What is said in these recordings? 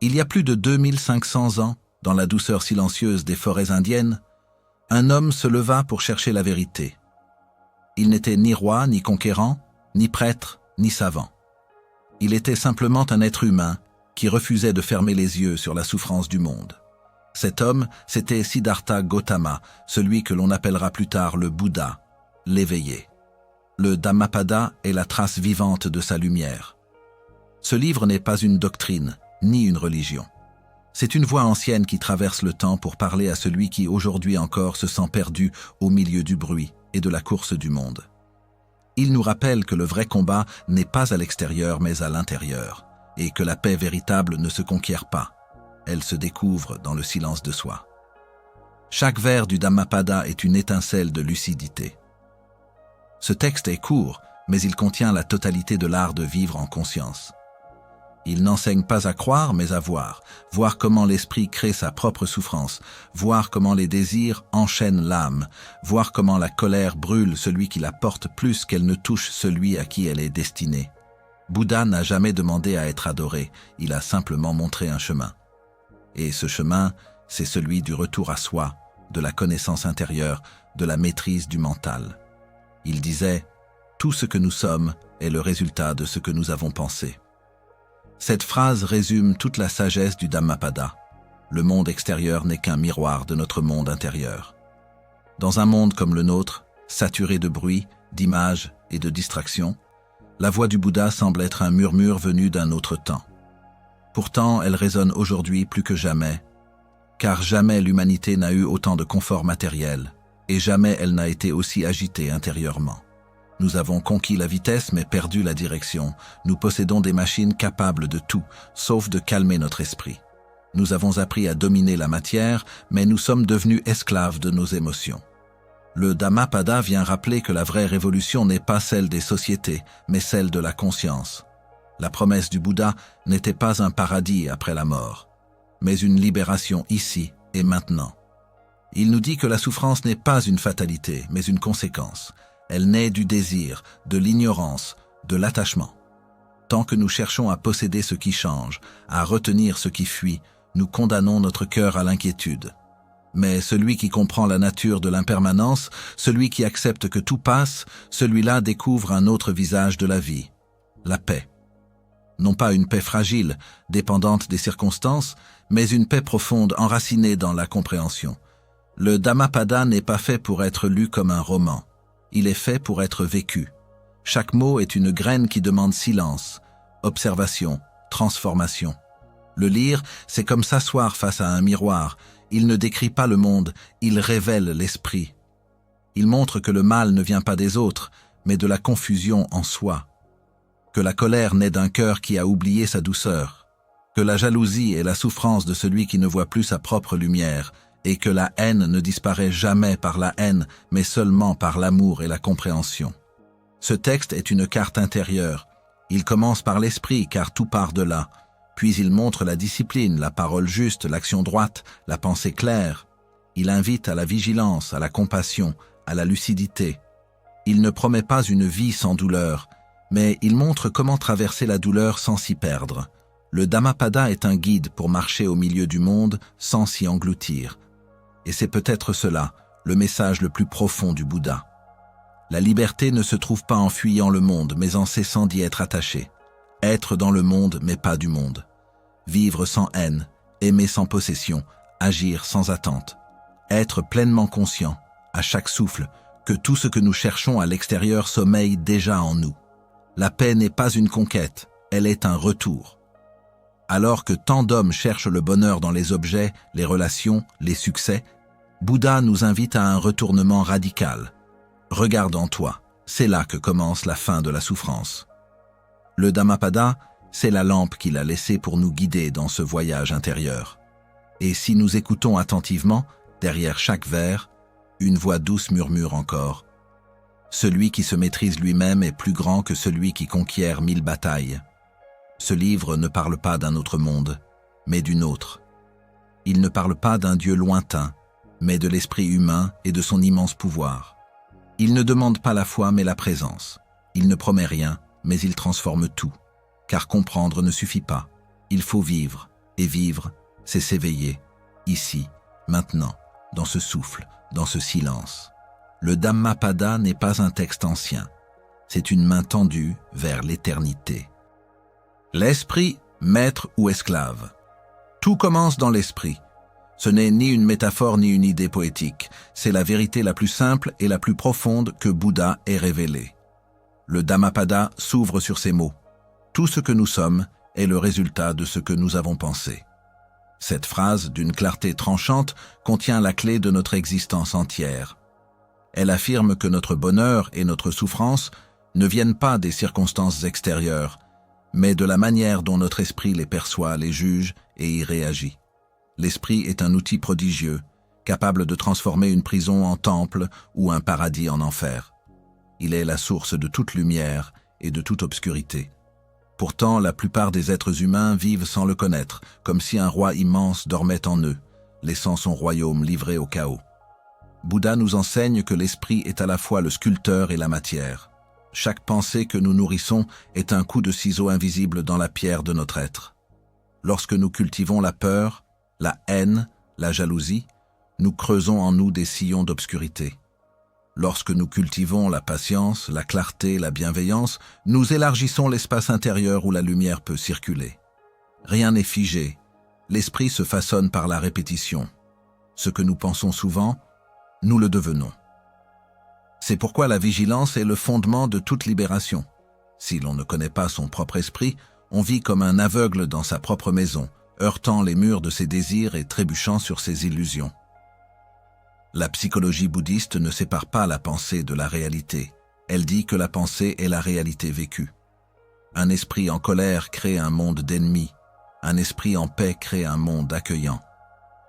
Il y a plus de 2500 ans, dans la douceur silencieuse des forêts indiennes, un homme se leva pour chercher la vérité. Il n'était ni roi, ni conquérant, ni prêtre, ni savant. Il était simplement un être humain qui refusait de fermer les yeux sur la souffrance du monde. Cet homme, c'était Siddhartha Gautama, celui que l'on appellera plus tard le Bouddha, l'éveillé. Le Dhammapada est la trace vivante de sa lumière. Ce livre n'est pas une doctrine, ni une religion. C'est une voie ancienne qui traverse le temps pour parler à celui qui aujourd'hui encore se sent perdu au milieu du bruit et de la course du monde. Il nous rappelle que le vrai combat n'est pas à l'extérieur mais à l'intérieur, et que la paix véritable ne se conquiert pas, elle se découvre dans le silence de soi. Chaque vers du Dhammapada est une étincelle de lucidité. Ce texte est court, mais il contient la totalité de l'art de vivre en conscience. Il n'enseigne pas à croire, mais à voir comment l'esprit crée sa propre souffrance, voir comment les désirs enchaînent l'âme, voir comment la colère brûle celui qui la porte plus qu'elle ne touche celui à qui elle est destinée. Bouddha n'a jamais demandé à être adoré, il a simplement montré un chemin. Et ce chemin, c'est celui du retour à soi, de la connaissance intérieure, de la maîtrise du mental. Il disait « Tout ce que nous sommes est le résultat de ce que nous avons pensé ». Cette phrase résume toute la sagesse du Dhammapada. Le monde extérieur n'est qu'un miroir de notre monde intérieur. Dans un monde comme le nôtre, saturé de bruit, d'images et de distractions, la voix du Bouddha semble être un murmure venu d'un autre temps. Pourtant, elle résonne aujourd'hui plus que jamais, car jamais l'humanité n'a eu autant de confort matériel, et jamais elle n'a été aussi agitée intérieurement. Nous avons conquis la vitesse mais perdu la direction. Nous possédons des machines capables de tout, sauf de calmer notre esprit. Nous avons appris à dominer la matière, mais nous sommes devenus esclaves de nos émotions. Le Dhammapada vient rappeler que la vraie révolution n'est pas celle des sociétés, mais celle de la conscience. La promesse du Bouddha n'était pas un paradis après la mort, mais une libération ici et maintenant. Il nous dit que la souffrance n'est pas une fatalité, mais une conséquence. Elle naît du désir, de l'ignorance, de l'attachement. Tant que nous cherchons à posséder ce qui change, à retenir ce qui fuit, nous condamnons notre cœur à l'inquiétude. Mais celui qui comprend la nature de l'impermanence, celui qui accepte que tout passe, celui-là découvre un autre visage de la vie, la paix. Non pas une paix fragile, dépendante des circonstances, mais une paix profonde enracinée dans la compréhension. Le Dhammapada n'est pas fait pour être lu comme un roman. Il est fait pour être vécu. Chaque mot est une graine qui demande silence, observation, transformation. Le lire, c'est comme s'asseoir face à un miroir. Il ne décrit pas le monde, il révèle l'esprit. Il montre que le mal ne vient pas des autres, mais de la confusion en soi. Que la colère naît d'un cœur qui a oublié sa douceur. Que la jalousie est la souffrance de celui qui ne voit plus sa propre lumière. Et que la haine ne disparaît jamais par la haine, mais seulement par l'amour et la compréhension. Ce texte est une carte intérieure. Il commence par l'esprit, car tout part de là. Puis il montre la discipline, la parole juste, l'action droite, la pensée claire. Il invite à la vigilance, à la compassion, à la lucidité. Il ne promet pas une vie sans douleur, mais il montre comment traverser la douleur sans s'y perdre. Le Dhammapada est un guide pour marcher au milieu du monde sans s'y engloutir. Et c'est peut-être cela, le message le plus profond du Bouddha. La liberté ne se trouve pas en fuyant le monde, mais en cessant d'y être attaché. Être dans le monde, mais pas du monde. Vivre sans haine, aimer sans possession, agir sans attente. Être pleinement conscient, à chaque souffle, que tout ce que nous cherchons à l'extérieur sommeille déjà en nous. La paix n'est pas une conquête, elle est un retour. Alors que tant d'hommes cherchent le bonheur dans les objets, les relations, les succès, Bouddha nous invite à un retournement radical. Regarde en toi, c'est là que commence la fin de la souffrance. Le Dhammapada, c'est la lampe qu'il a laissée pour nous guider dans ce voyage intérieur. Et si nous écoutons attentivement, derrière chaque vers, une voix douce murmure encore. Celui qui se maîtrise lui-même est plus grand que celui qui conquiert 1000 batailles. Ce livre ne parle pas d'un autre monde, mais d'une autre. Il ne parle pas d'un Dieu lointain, mais de l'esprit humain et de son immense pouvoir. Il ne demande pas la foi, mais la présence. Il ne promet rien, mais il transforme tout. Car comprendre ne suffit pas. Il faut vivre. Et vivre, c'est s'éveiller, ici, maintenant, dans ce souffle, dans ce silence. Le Dhammapada n'est pas un texte ancien, c'est une main tendue vers l'éternité. L'esprit, maître ou esclave. Tout commence dans l'esprit. Ce n'est ni une métaphore ni une idée poétique, c'est la vérité la plus simple et la plus profonde que Bouddha ait révélée. Le Dhammapada s'ouvre sur ces mots. Tout ce que nous sommes est le résultat de ce que nous avons pensé. Cette phrase, d'une clarté tranchante, contient la clé de notre existence entière. Elle affirme que notre bonheur et notre souffrance ne viennent pas des circonstances extérieures, mais de la manière dont notre esprit les perçoit, les juge et y réagit. L'esprit est un outil prodigieux, capable de transformer une prison en temple ou un paradis en enfer. Il est la source de toute lumière et de toute obscurité. Pourtant, la plupart des êtres humains vivent sans le connaître, comme si un roi immense dormait en eux, laissant son royaume livré au chaos. Bouddha nous enseigne que l'esprit est à la fois le sculpteur et la matière. Chaque pensée que nous nourrissons est un coup de ciseau invisible dans la pierre de notre être. Lorsque nous cultivons la peur, la haine, la jalousie, nous creusons en nous des sillons d'obscurité. Lorsque nous cultivons la patience, la clarté, la bienveillance, nous élargissons l'espace intérieur où la lumière peut circuler. Rien n'est figé. L'esprit se façonne par la répétition. Ce que nous pensons souvent, nous le devenons. C'est pourquoi la vigilance est le fondement de toute libération. Si l'on ne connaît pas son propre esprit, on vit comme un aveugle dans sa propre maison, heurtant les murs de ses désirs et trébuchant sur ses illusions. La psychologie bouddhiste ne sépare pas la pensée de la réalité. Elle dit que la pensée est la réalité vécue. Un esprit en colère crée un monde d'ennemis. Un esprit en paix crée un monde accueillant.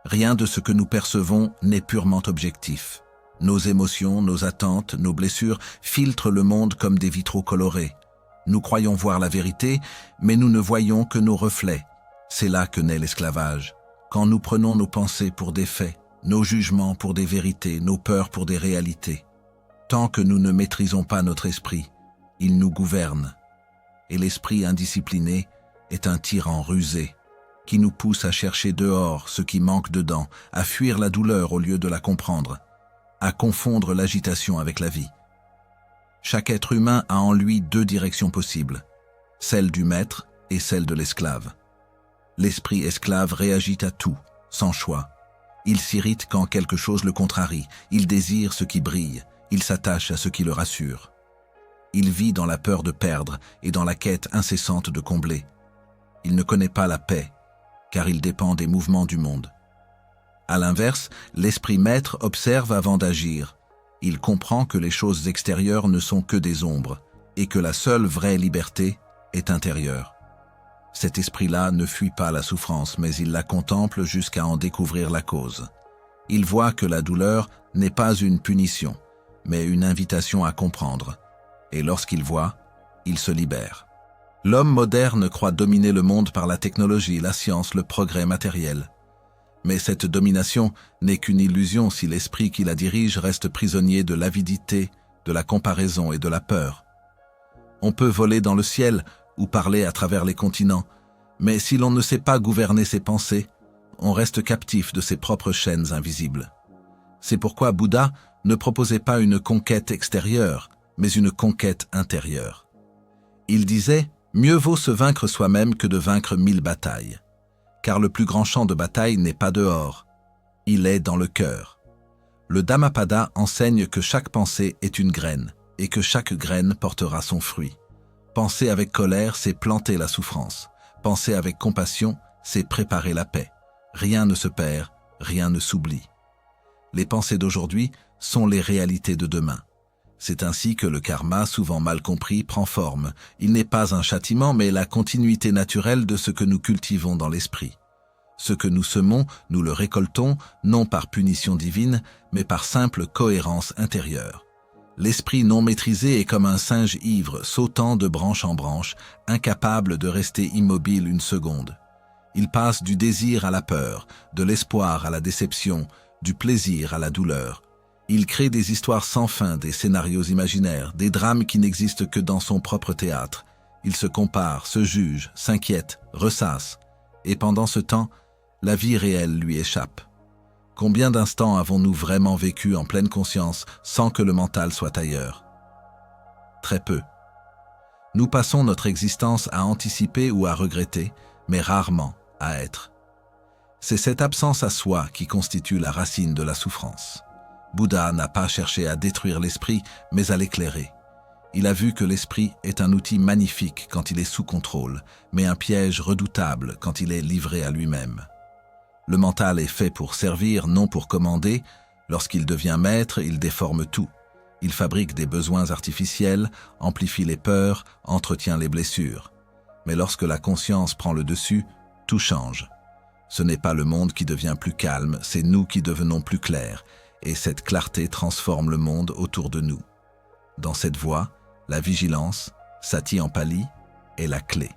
Rien de ce que nous percevons n'est purement objectif. Nos émotions, nos attentes, nos blessures filtrent le monde comme des vitraux colorés. Nous croyons voir la vérité, mais nous ne voyons que nos reflets. C'est là que naît l'esclavage. Quand nous prenons nos pensées pour des faits, nos jugements pour des vérités, nos peurs pour des réalités. Tant que nous ne maîtrisons pas notre esprit, il nous gouverne. Et l'esprit indiscipliné est un tyran rusé, qui nous pousse à chercher dehors ce qui manque dedans, à fuir la douleur au lieu de la comprendre, à confondre l'agitation avec la vie. Chaque être humain a en lui deux directions possibles, celle du maître et celle de l'esclave. L'esprit esclave réagit à tout, sans choix. Il s'irrite quand quelque chose le contrarie, il désire ce qui brille, il s'attache à ce qui le rassure. Il vit dans la peur de perdre et dans la quête incessante de combler. Il ne connaît pas la paix, car il dépend des mouvements du monde. À l'inverse, l'esprit maître observe avant d'agir. Il comprend que les choses extérieures ne sont que des ombres, et que la seule vraie liberté est intérieure. Cet esprit-là ne fuit pas la souffrance, mais il la contemple jusqu'à en découvrir la cause. Il voit que la douleur n'est pas une punition, mais une invitation à comprendre. Et lorsqu'il voit, il se libère. L'homme moderne croit dominer le monde par la technologie, la science, le progrès matériel. Mais cette domination n'est qu'une illusion si l'esprit qui la dirige reste prisonnier de l'avidité, de la comparaison et de la peur. On peut voler dans le ciel ou parler à travers les continents, mais si l'on ne sait pas gouverner ses pensées, on reste captif de ses propres chaînes invisibles. C'est pourquoi Bouddha ne proposait pas une conquête extérieure, mais une conquête intérieure. Il disait « Mieux vaut se vaincre soi-même que de vaincre 1000 batailles ». Car le plus grand champ de bataille n'est pas dehors, il est dans le cœur. Le Dhammapada enseigne que chaque pensée est une graine, et que chaque graine portera son fruit. Penser avec colère, c'est planter la souffrance. Penser avec compassion, c'est préparer la paix. Rien ne se perd, rien ne s'oublie. Les pensées d'aujourd'hui sont les réalités de demain. C'est ainsi que le karma, souvent mal compris, prend forme. Il n'est pas un châtiment, mais la continuité naturelle de ce que nous cultivons dans l'esprit. Ce que nous semons, nous le récoltons, non par punition divine, mais par simple cohérence intérieure. L'esprit non maîtrisé est comme un singe ivre, sautant de branche en branche, incapable de rester immobile une seconde. Il passe du désir à la peur, de l'espoir à la déception, du plaisir à la douleur. Il crée des histoires sans fin, des scénarios imaginaires, des drames qui n'existent que dans son propre théâtre. Il se compare, se juge, s'inquiète, ressasse. Et pendant ce temps, la vie réelle lui échappe. Combien d'instants avons-nous vraiment vécu en pleine conscience sans que le mental soit ailleurs? Très peu. Nous passons notre existence à anticiper ou à regretter, mais rarement à être. C'est cette absence à soi qui constitue la racine de la souffrance. Bouddha n'a pas cherché à détruire l'esprit, mais à l'éclairer. Il a vu que l'esprit est un outil magnifique quand il est sous contrôle, mais un piège redoutable quand il est livré à lui-même. Le mental est fait pour servir, non pour commander. Lorsqu'il devient maître, il déforme tout. Il fabrique des besoins artificiels, amplifie les peurs, entretient les blessures. Mais lorsque la conscience prend le dessus, tout change. Ce n'est pas le monde qui devient plus calme, c'est nous qui devenons plus clairs, et cette clarté transforme le monde autour de nous. Dans cette voie, la vigilance, Sati en pali, est la clé.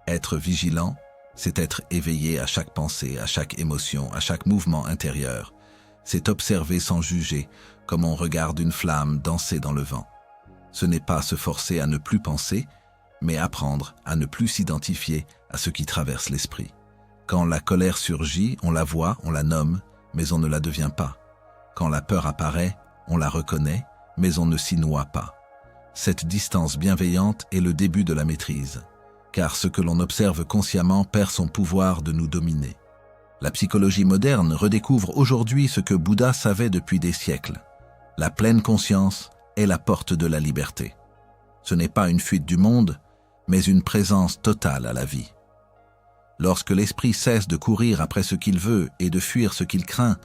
Être vigilant, c'est être éveillé à chaque pensée, à chaque émotion, à chaque mouvement intérieur. C'est observer sans juger, comme on regarde une flamme danser dans le vent. Ce n'est pas se forcer à ne plus penser, mais apprendre à ne plus s'identifier à ce qui traverse l'esprit. Quand la colère surgit, on la voit, on la nomme, mais on ne la devient pas. Quand la peur apparaît, on la reconnaît, mais on ne s'y noie pas. Cette distance bienveillante est le début de la maîtrise, car ce que l'on observe consciemment perd son pouvoir de nous dominer. La psychologie moderne redécouvre aujourd'hui ce que Bouddha savait depuis des siècles. La pleine conscience est la porte de la liberté. Ce n'est pas une fuite du monde, mais une présence totale à la vie. Lorsque l'esprit cesse de courir après ce qu'il veut et de fuir ce qu'il craint,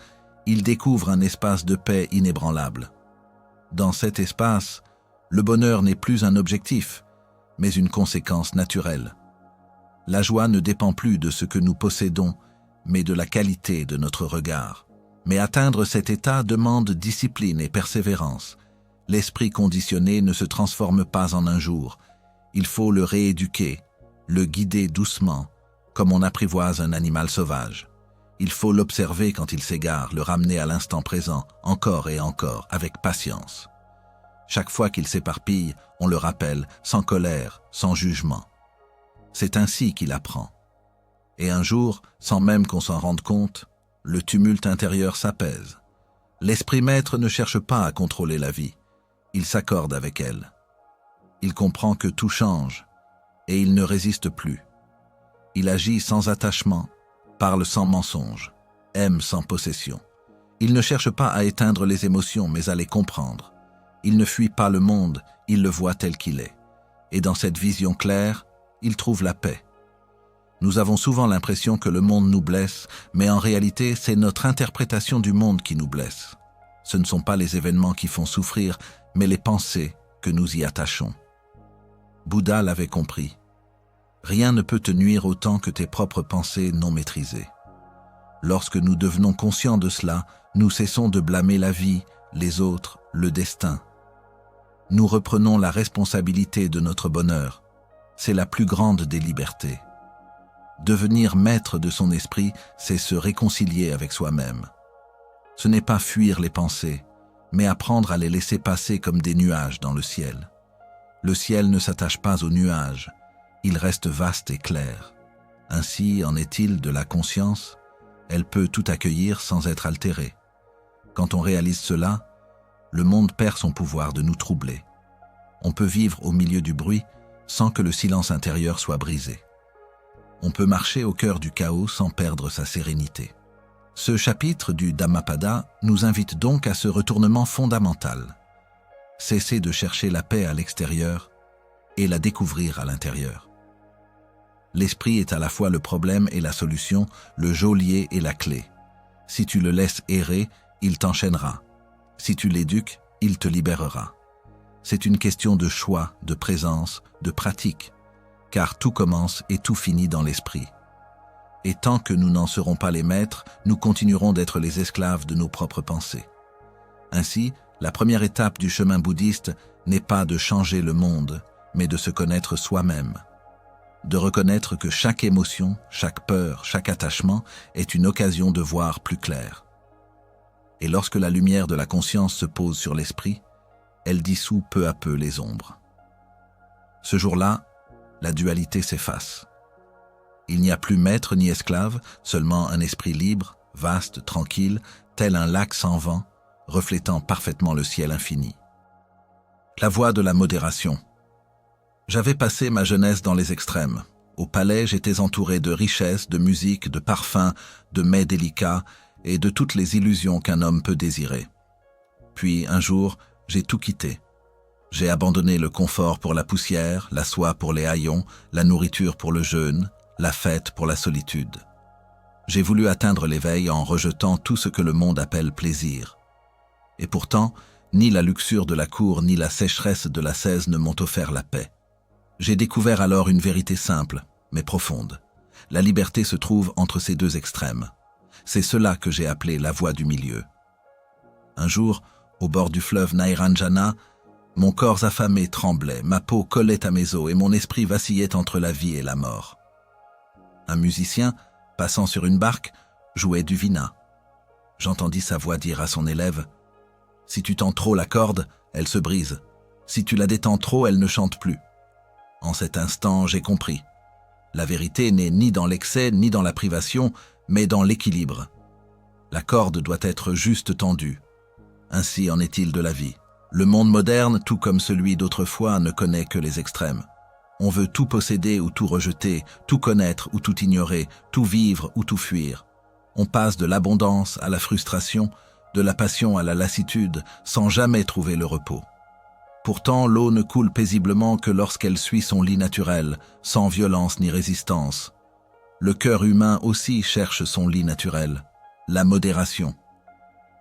il découvre un espace de paix inébranlable. Dans cet espace, le bonheur n'est plus un objectif, mais une conséquence naturelle. La joie ne dépend plus de ce que nous possédons, mais de la qualité de notre regard. Mais atteindre cet état demande discipline et persévérance. L'esprit conditionné ne se transforme pas en un jour. Il faut le rééduquer, le guider doucement, comme on apprivoise un animal sauvage. Il faut l'observer quand il s'égare, le ramener à l'instant présent, encore et encore, avec patience. Chaque fois qu'il s'éparpille, on le rappelle, sans colère, sans jugement. C'est ainsi qu'il apprend. Et un jour, sans même qu'on s'en rende compte, le tumulte intérieur s'apaise. L'esprit maître ne cherche pas à contrôler la vie, il s'accorde avec elle. Il comprend que tout change, et il ne résiste plus. Il agit sans attachement, parle sans mensonge, aime sans possession. Il ne cherche pas à éteindre les émotions, mais à les comprendre. Il ne fuit pas le monde, il le voit tel qu'il est. Et dans cette vision claire, il trouve la paix. Nous avons souvent l'impression que le monde nous blesse, mais en réalité, c'est notre interprétation du monde qui nous blesse. Ce ne sont pas les événements qui font souffrir, mais les pensées que nous y attachons. Bouddha l'avait compris. Rien ne peut te nuire autant que tes propres pensées non maîtrisées. Lorsque nous devenons conscients de cela, nous cessons de blâmer la vie, les autres, le destin. Nous reprenons la responsabilité de notre bonheur. C'est la plus grande des libertés. Devenir maître de son esprit, c'est se réconcilier avec soi-même. Ce n'est pas fuir les pensées, mais apprendre à les laisser passer comme des nuages dans le ciel. Le ciel ne s'attache pas aux nuages, il reste vaste et clair. Ainsi en est-il de la conscience, elle peut tout accueillir sans être altérée. Quand on réalise cela, le monde perd son pouvoir de nous troubler. On peut vivre au milieu du bruit sans que le silence intérieur soit brisé. On peut marcher au cœur du chaos sans perdre sa sérénité. Ce chapitre du Dhammapada nous invite donc à ce retournement fondamental. Cesser de chercher la paix à l'extérieur et la découvrir à l'intérieur. L'esprit est à la fois le problème et la solution, le geôlier et la clé. Si tu le laisses errer, il t'enchaînera. Si tu l'éduques, il te libérera. C'est une question de choix, de présence, de pratique, car tout commence et tout finit dans l'esprit. Et tant que nous n'en serons pas les maîtres, nous continuerons d'être les esclaves de nos propres pensées. Ainsi, la première étape du chemin bouddhiste n'est pas de changer le monde, mais de se connaître soi-même. De reconnaître que chaque émotion, chaque peur, chaque attachement est une occasion de voir plus clair. Et lorsque la lumière de la conscience se pose sur l'esprit, elle dissout peu à peu les ombres. Ce jour-là, la dualité s'efface. Il n'y a plus maître ni esclave, seulement un esprit libre, vaste, tranquille, tel un lac sans vent, reflétant parfaitement le ciel infini. La voie de la modération. J'avais passé ma jeunesse dans les extrêmes. Au palais, j'étais entouré de richesses, de musique, de parfums, de mets délicats et de toutes les illusions qu'un homme peut désirer. Puis, un jour, j'ai tout quitté. J'ai abandonné le confort pour la poussière, la soie pour les haillons, la nourriture pour le jeûne, la fête pour la solitude. J'ai voulu atteindre l'éveil en rejetant tout ce que le monde appelle plaisir. Et pourtant, ni la luxure de la cour ni la sécheresse de la 16 ne m'ont offert la paix. J'ai découvert alors une vérité simple, mais profonde. La liberté se trouve entre ces deux extrêmes. C'est cela que j'ai appelé la voie du milieu. Un jour, au bord du fleuve Nairanjana, mon corps affamé tremblait, ma peau collait à mes os et mon esprit vacillait entre la vie et la mort. Un musicien, passant sur une barque, jouait du vina. J'entendis sa voix dire à son élève « Si tu tends trop la corde, elle se brise. Si tu la détends trop, elle ne chante plus. » En cet instant, j'ai compris. La vérité n'est ni dans l'excès ni dans la privation, mais dans l'équilibre. La corde doit être juste tendue. Ainsi en est-il de la vie. Le monde moderne, tout comme celui d'autrefois, ne connaît que les extrêmes. On veut tout posséder ou tout rejeter, tout connaître ou tout ignorer, tout vivre ou tout fuir. On passe de l'abondance à la frustration, de la passion à la lassitude, sans jamais trouver le repos. Pourtant, l'eau ne coule paisiblement que lorsqu'elle suit son lit naturel, sans violence ni résistance. Le cœur humain aussi cherche son lit naturel, la modération.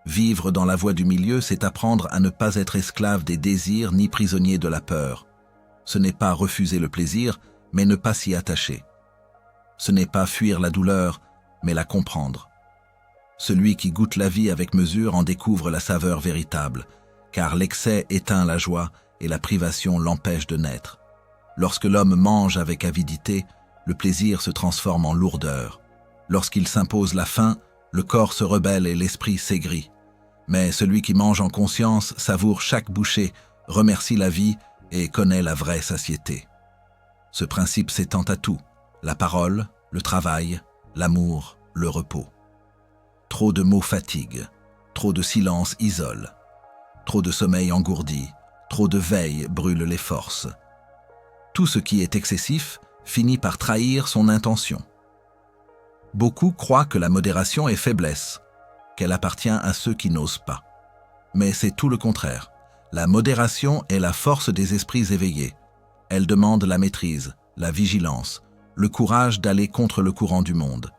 Vivre dans la voie du milieu, c'est apprendre à ne pas être esclave des désirs ni prisonnier de la peur. Ce n'est pas refuser le plaisir, mais ne pas s'y attacher. Ce n'est pas fuir la douleur, mais la comprendre. Celui qui goûte la vie avec mesure en découvre la saveur véritable, car l'excès éteint la joie et la privation l'empêche de naître. Lorsque l'homme mange avec avidité, le plaisir se transforme en lourdeur. Lorsqu'il s'impose la faim, le corps se rebelle et l'esprit s'aigrit. Mais celui qui mange en conscience savoure chaque bouchée, remercie la vie et connaît la vraie satiété. Ce principe s'étend à tout, la parole, le travail, l'amour, le repos. Trop de mots fatiguent, trop de silence isole, trop de sommeil engourdit, trop de veille brûle les forces. Tout ce qui est excessif finit par trahir son intention. Beaucoup croient que la modération est faiblesse, qu'elle appartient à ceux qui n'osent pas. Mais c'est tout le contraire. La modération est la force des esprits éveillés. Elle demande la maîtrise, la vigilance, le courage d'aller contre le courant du monde.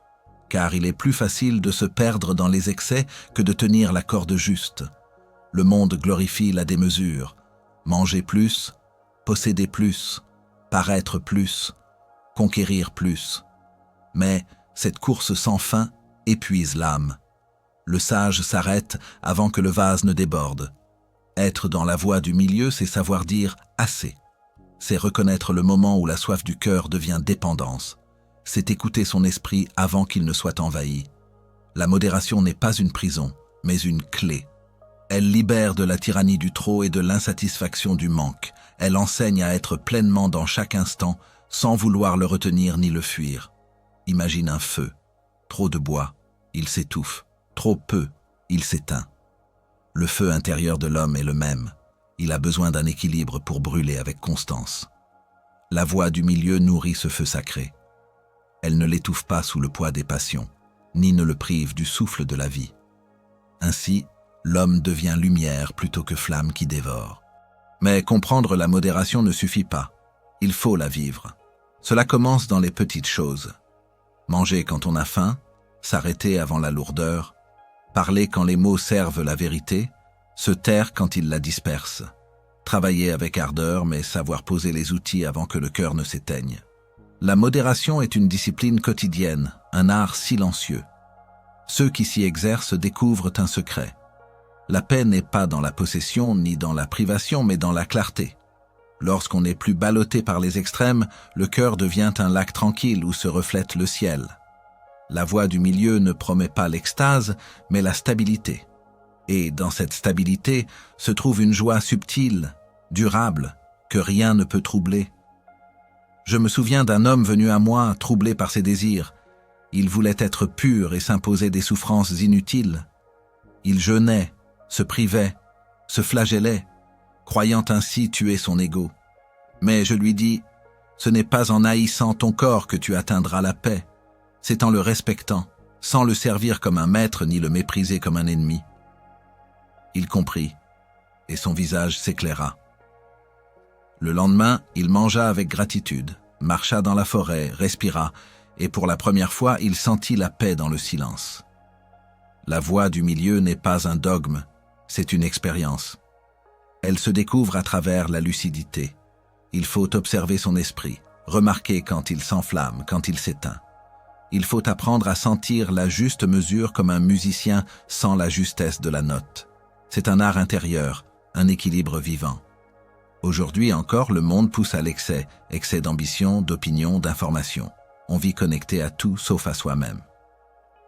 Car il est plus facile de se perdre dans les excès que de tenir la corde juste. Le monde glorifie la démesure. Manger plus, posséder plus, paraître plus, conquérir plus. Mais cette course sans fin épuise l'âme. Le sage s'arrête avant que le vase ne déborde. Être dans la voie du milieu, c'est savoir dire « assez ». C'est reconnaître le moment où la soif du cœur devient dépendance. C'est écouter son esprit avant qu'il ne soit envahi. La modération n'est pas une prison, mais une clé. Elle libère de la tyrannie du trop et de l'insatisfaction du manque. Elle enseigne à être pleinement dans chaque instant, sans vouloir le retenir ni le fuir. Imagine un feu. Trop de bois, il s'étouffe. Trop peu, il s'éteint. Le feu intérieur de l'homme est le même. Il a besoin d'un équilibre pour brûler avec constance. La voie du milieu nourrit ce feu sacré. Elle ne l'étouffe pas sous le poids des passions, ni ne le prive du souffle de la vie. Ainsi, l'homme devient lumière plutôt que flamme qui dévore. Mais comprendre la modération ne suffit pas. Il faut la vivre. Cela commence dans les petites choses. Manger quand on a faim, s'arrêter avant la lourdeur, parler quand les mots servent la vérité, se taire quand ils la dispersent, travailler avec ardeur mais savoir poser les outils avant que le cœur ne s'éteigne. La modération est une discipline quotidienne, un art silencieux. Ceux qui s'y exercent découvrent un secret. La paix n'est pas dans la possession ni dans la privation mais dans la clarté. Lorsqu'on n'est plus ballotté par les extrêmes, le cœur devient un lac tranquille où se reflète le ciel. La voie du milieu ne promet pas l'extase, mais la stabilité. Et dans cette stabilité se trouve une joie subtile, durable, que rien ne peut troubler. Je me souviens d'un homme venu à moi, troublé par ses désirs. Il voulait être pur et s'imposer des souffrances inutiles. Il jeûnait, se privait, se flagellait, croyant ainsi tuer son ego. Mais je lui dis, ce n'est pas en haïssant ton corps que tu atteindras la paix, c'est en le respectant, sans le servir comme un maître ni le mépriser comme un ennemi. Il comprit, et son visage s'éclaira. Le lendemain, il mangea avec gratitude, marcha dans la forêt, respira, et pour la première fois, il sentit la paix dans le silence. La voie du milieu n'est pas un dogme, c'est une expérience. Elle se découvre à travers la lucidité. Il faut observer son esprit, remarquer quand il s'enflamme, quand il s'éteint. Il faut apprendre à sentir la juste mesure comme un musicien sent la justesse de la note. C'est un art intérieur, un équilibre vivant. Aujourd'hui encore, le monde pousse à l'excès, excès d'ambition, d'opinion, d'information. On vit connecté à tout sauf à soi-même.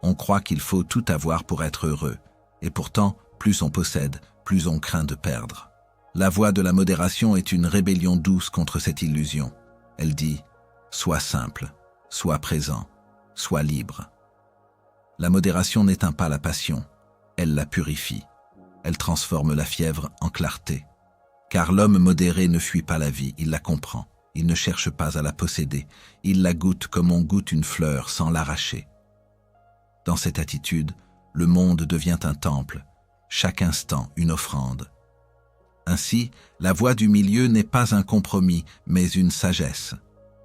On croit qu'il faut tout avoir pour être heureux, et pourtant, plus on possède, plus on craint de perdre. La voie de la modération est une rébellion douce contre cette illusion. Elle dit « sois simple, sois présent, sois libre ». La modération n'éteint pas la passion, elle la purifie. Elle transforme la fièvre en clarté. Car l'homme modéré ne fuit pas la vie, il la comprend. Il ne cherche pas à la posséder, il la goûte comme on goûte une fleur sans l'arracher. Dans cette attitude, le monde devient un temple, chaque instant une offrande. Ainsi, la voie du milieu n'est pas un compromis, mais une sagesse.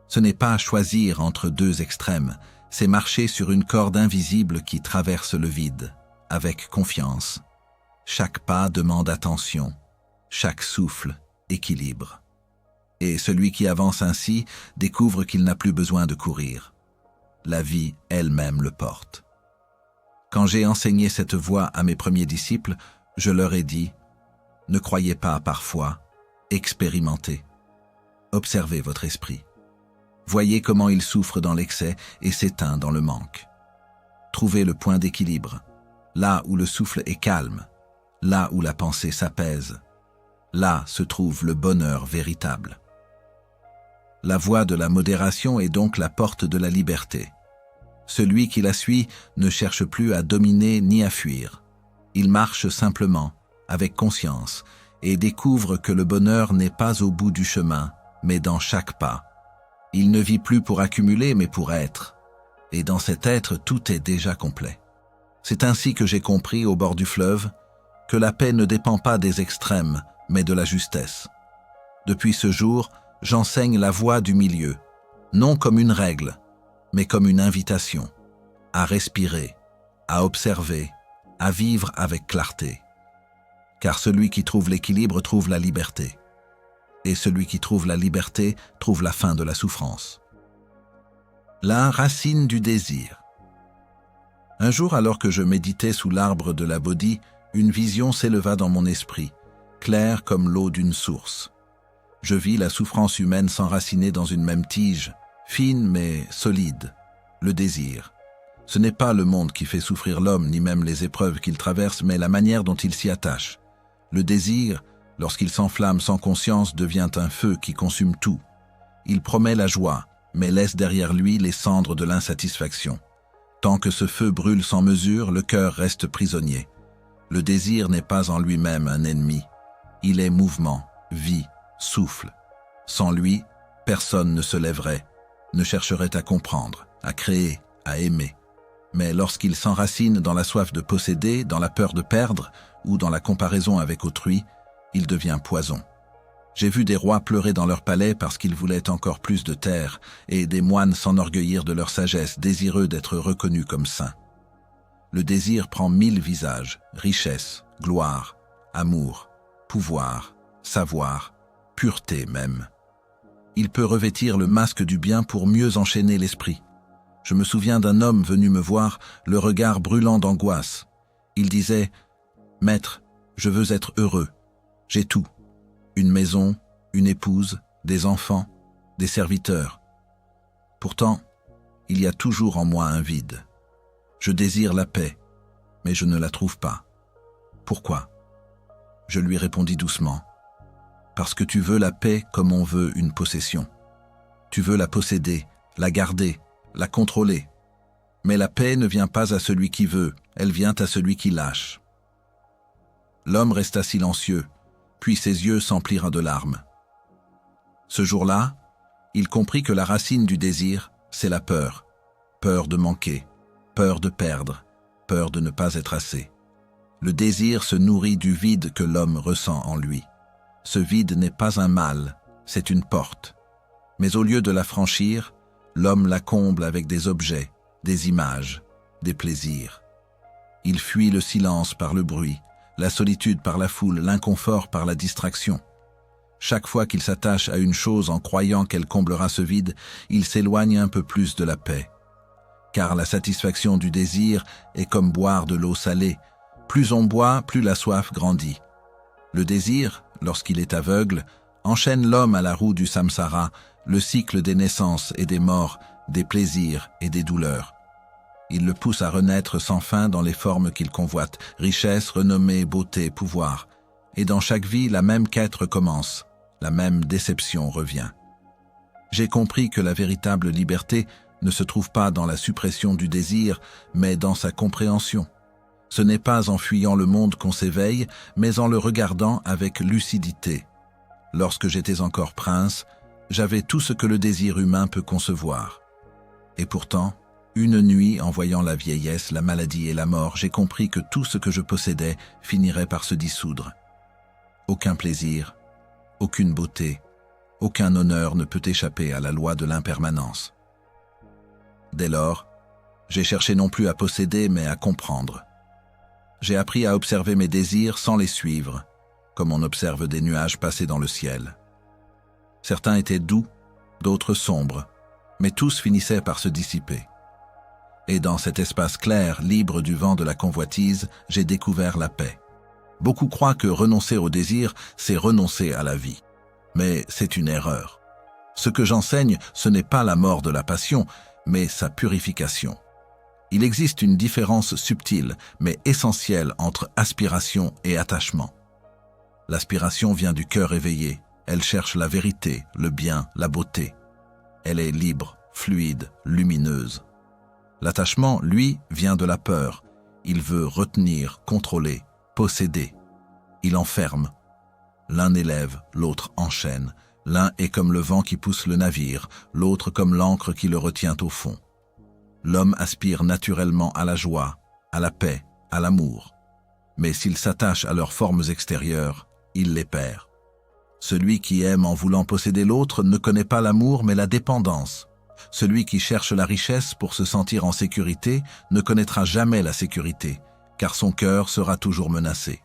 Ce n'est pas choisir entre deux extrêmes, c'est marcher sur une corde invisible qui traverse le vide, avec confiance. Chaque pas demande attention, chaque souffle, équilibre. Et celui qui avance ainsi découvre qu'il n'a plus besoin de courir. La vie elle-même le porte. Quand j'ai enseigné cette voie à mes premiers disciples, je leur ai dit « Ne croyez pas parfois, expérimentez. Observez votre esprit. Voyez comment il souffre dans l'excès et s'éteint dans le manque. Trouvez le point d'équilibre, là où le souffle est calme, là où la pensée s'apaise. Là se trouve le bonheur véritable. » La voie de la modération est donc la porte de la liberté. Celui qui la suit ne cherche plus à dominer ni à fuir. Il marche simplement, avec conscience, et découvre que le bonheur n'est pas au bout du chemin, mais dans chaque pas. Il ne vit plus pour accumuler, mais pour être. Et dans cet être, tout est déjà complet. C'est ainsi que j'ai compris, au bord du fleuve, que la paix ne dépend pas des extrêmes, mais de la justesse. Depuis ce jour, j'enseigne la voie du milieu, non comme une règle, mais comme une invitation, à respirer, à observer, à vivre avec clarté. Car celui qui trouve l'équilibre trouve la liberté, et celui qui trouve la liberté trouve la fin de la souffrance. La racine du désir. Un jour, alors que je méditais sous l'arbre de la Bodhi, une vision s'éleva dans mon esprit, claire comme l'eau d'une source. Je vis la souffrance humaine s'enraciner dans une même tige, fine mais solide, le désir. Ce n'est pas le monde qui fait souffrir l'homme, ni même les épreuves qu'il traverse, mais la manière dont il s'y attache. Le désir, lorsqu'il s'enflamme sans conscience, devient un feu qui consume tout. Il promet la joie, mais laisse derrière lui les cendres de l'insatisfaction. Tant que ce feu brûle sans mesure, le cœur reste prisonnier. Le désir n'est pas en lui-même un ennemi. Il est mouvement, vie, souffle. Sans lui, personne ne se lèverait, ne chercherait à comprendre, à créer, à aimer. Mais lorsqu'il s'enracine dans la soif de posséder, dans la peur de perdre ou dans la comparaison avec autrui, il devient poison. J'ai vu des rois pleurer dans leur palais parce qu'ils voulaient encore plus de terre et des moines s'enorgueillir de leur sagesse, désireux d'être reconnus comme saints. Le désir prend 1000 visages, richesse, gloire, amour, pouvoir, savoir, pureté même. Il peut revêtir le masque du bien pour mieux enchaîner l'esprit. Je me souviens d'un homme venu me voir, le regard brûlant d'angoisse. Il disait « Maître, je veux être heureux. J'ai tout. Une maison, une épouse, des enfants, des serviteurs. Pourtant, il y a toujours en moi un vide. Je désire la paix, mais je ne la trouve pas. Pourquoi ? Je lui répondis doucement. Parce que tu veux la paix comme on veut une possession. Tu veux la posséder, la garder, la contrôler. Mais la paix ne vient pas à celui qui veut, elle vient à celui qui lâche. L'homme resta silencieux, puis ses yeux s'emplirent de larmes. Ce jour-là, il comprit que la racine du désir, c'est la peur. Peur de manquer, peur de perdre, peur de ne pas être assez. Le désir se nourrit du vide que l'homme ressent en lui. Ce vide n'est pas un mal, c'est une porte. Mais au lieu de la franchir, l'homme la comble avec des objets, des images, des plaisirs. Il fuit le silence par le bruit, la solitude par la foule, l'inconfort par la distraction. Chaque fois qu'il s'attache à une chose en croyant qu'elle comblera ce vide, il s'éloigne un peu plus de la paix. Car la satisfaction du désir est comme boire de l'eau salée. Plus on boit, plus la soif grandit. Le désir, lorsqu'il est aveugle, enchaîne l'homme à la roue du samsara, le cycle des naissances et des morts, des plaisirs et des douleurs. Il le pousse à renaître sans fin dans les formes qu'il convoite, richesse, renommée, beauté, pouvoir. Et dans chaque vie, la même quête recommence, la même déception revient. J'ai compris que la véritable liberté ne se trouve pas dans la suppression du désir, mais dans sa compréhension. Ce n'est pas en fuyant le monde qu'on s'éveille, mais en le regardant avec lucidité. Lorsque j'étais encore prince, j'avais tout ce que le désir humain peut concevoir. Et pourtant, une nuit, en voyant la vieillesse, la maladie et la mort, j'ai compris que tout ce que je possédais finirait par se dissoudre. Aucun plaisir, aucune beauté, aucun honneur ne peut échapper à la loi de l'impermanence. Dès lors, j'ai cherché non plus à posséder, mais à comprendre. J'ai appris à observer mes désirs sans les suivre, comme on observe des nuages passer dans le ciel. Certains étaient doux, d'autres sombres, mais tous finissaient par se dissiper. Et dans cet espace clair, libre du vent de la convoitise, j'ai découvert la paix. Beaucoup croient que renoncer au désir, c'est renoncer à la vie. Mais c'est une erreur. Ce que j'enseigne, ce n'est pas la mort de la passion, mais sa purification. Il existe une différence subtile, mais essentielle entre aspiration et attachement. L'aspiration vient du cœur éveillé. Elle cherche la vérité, le bien, la beauté. Elle est libre, fluide, lumineuse. L'attachement, lui, vient de la peur. Il veut retenir, contrôler, posséder. Il enferme. L'un élève, l'autre enchaîne. L'un est comme le vent qui pousse le navire, l'autre comme l'encre qui le retient au fond. L'homme aspire naturellement à la joie, à la paix, à l'amour. Mais s'il s'attache à leurs formes extérieures, il les perd. Celui qui aime en voulant posséder l'autre ne connaît pas l'amour mais la dépendance. Celui qui cherche la richesse pour se sentir en sécurité ne connaîtra jamais la sécurité, car son cœur sera toujours menacé.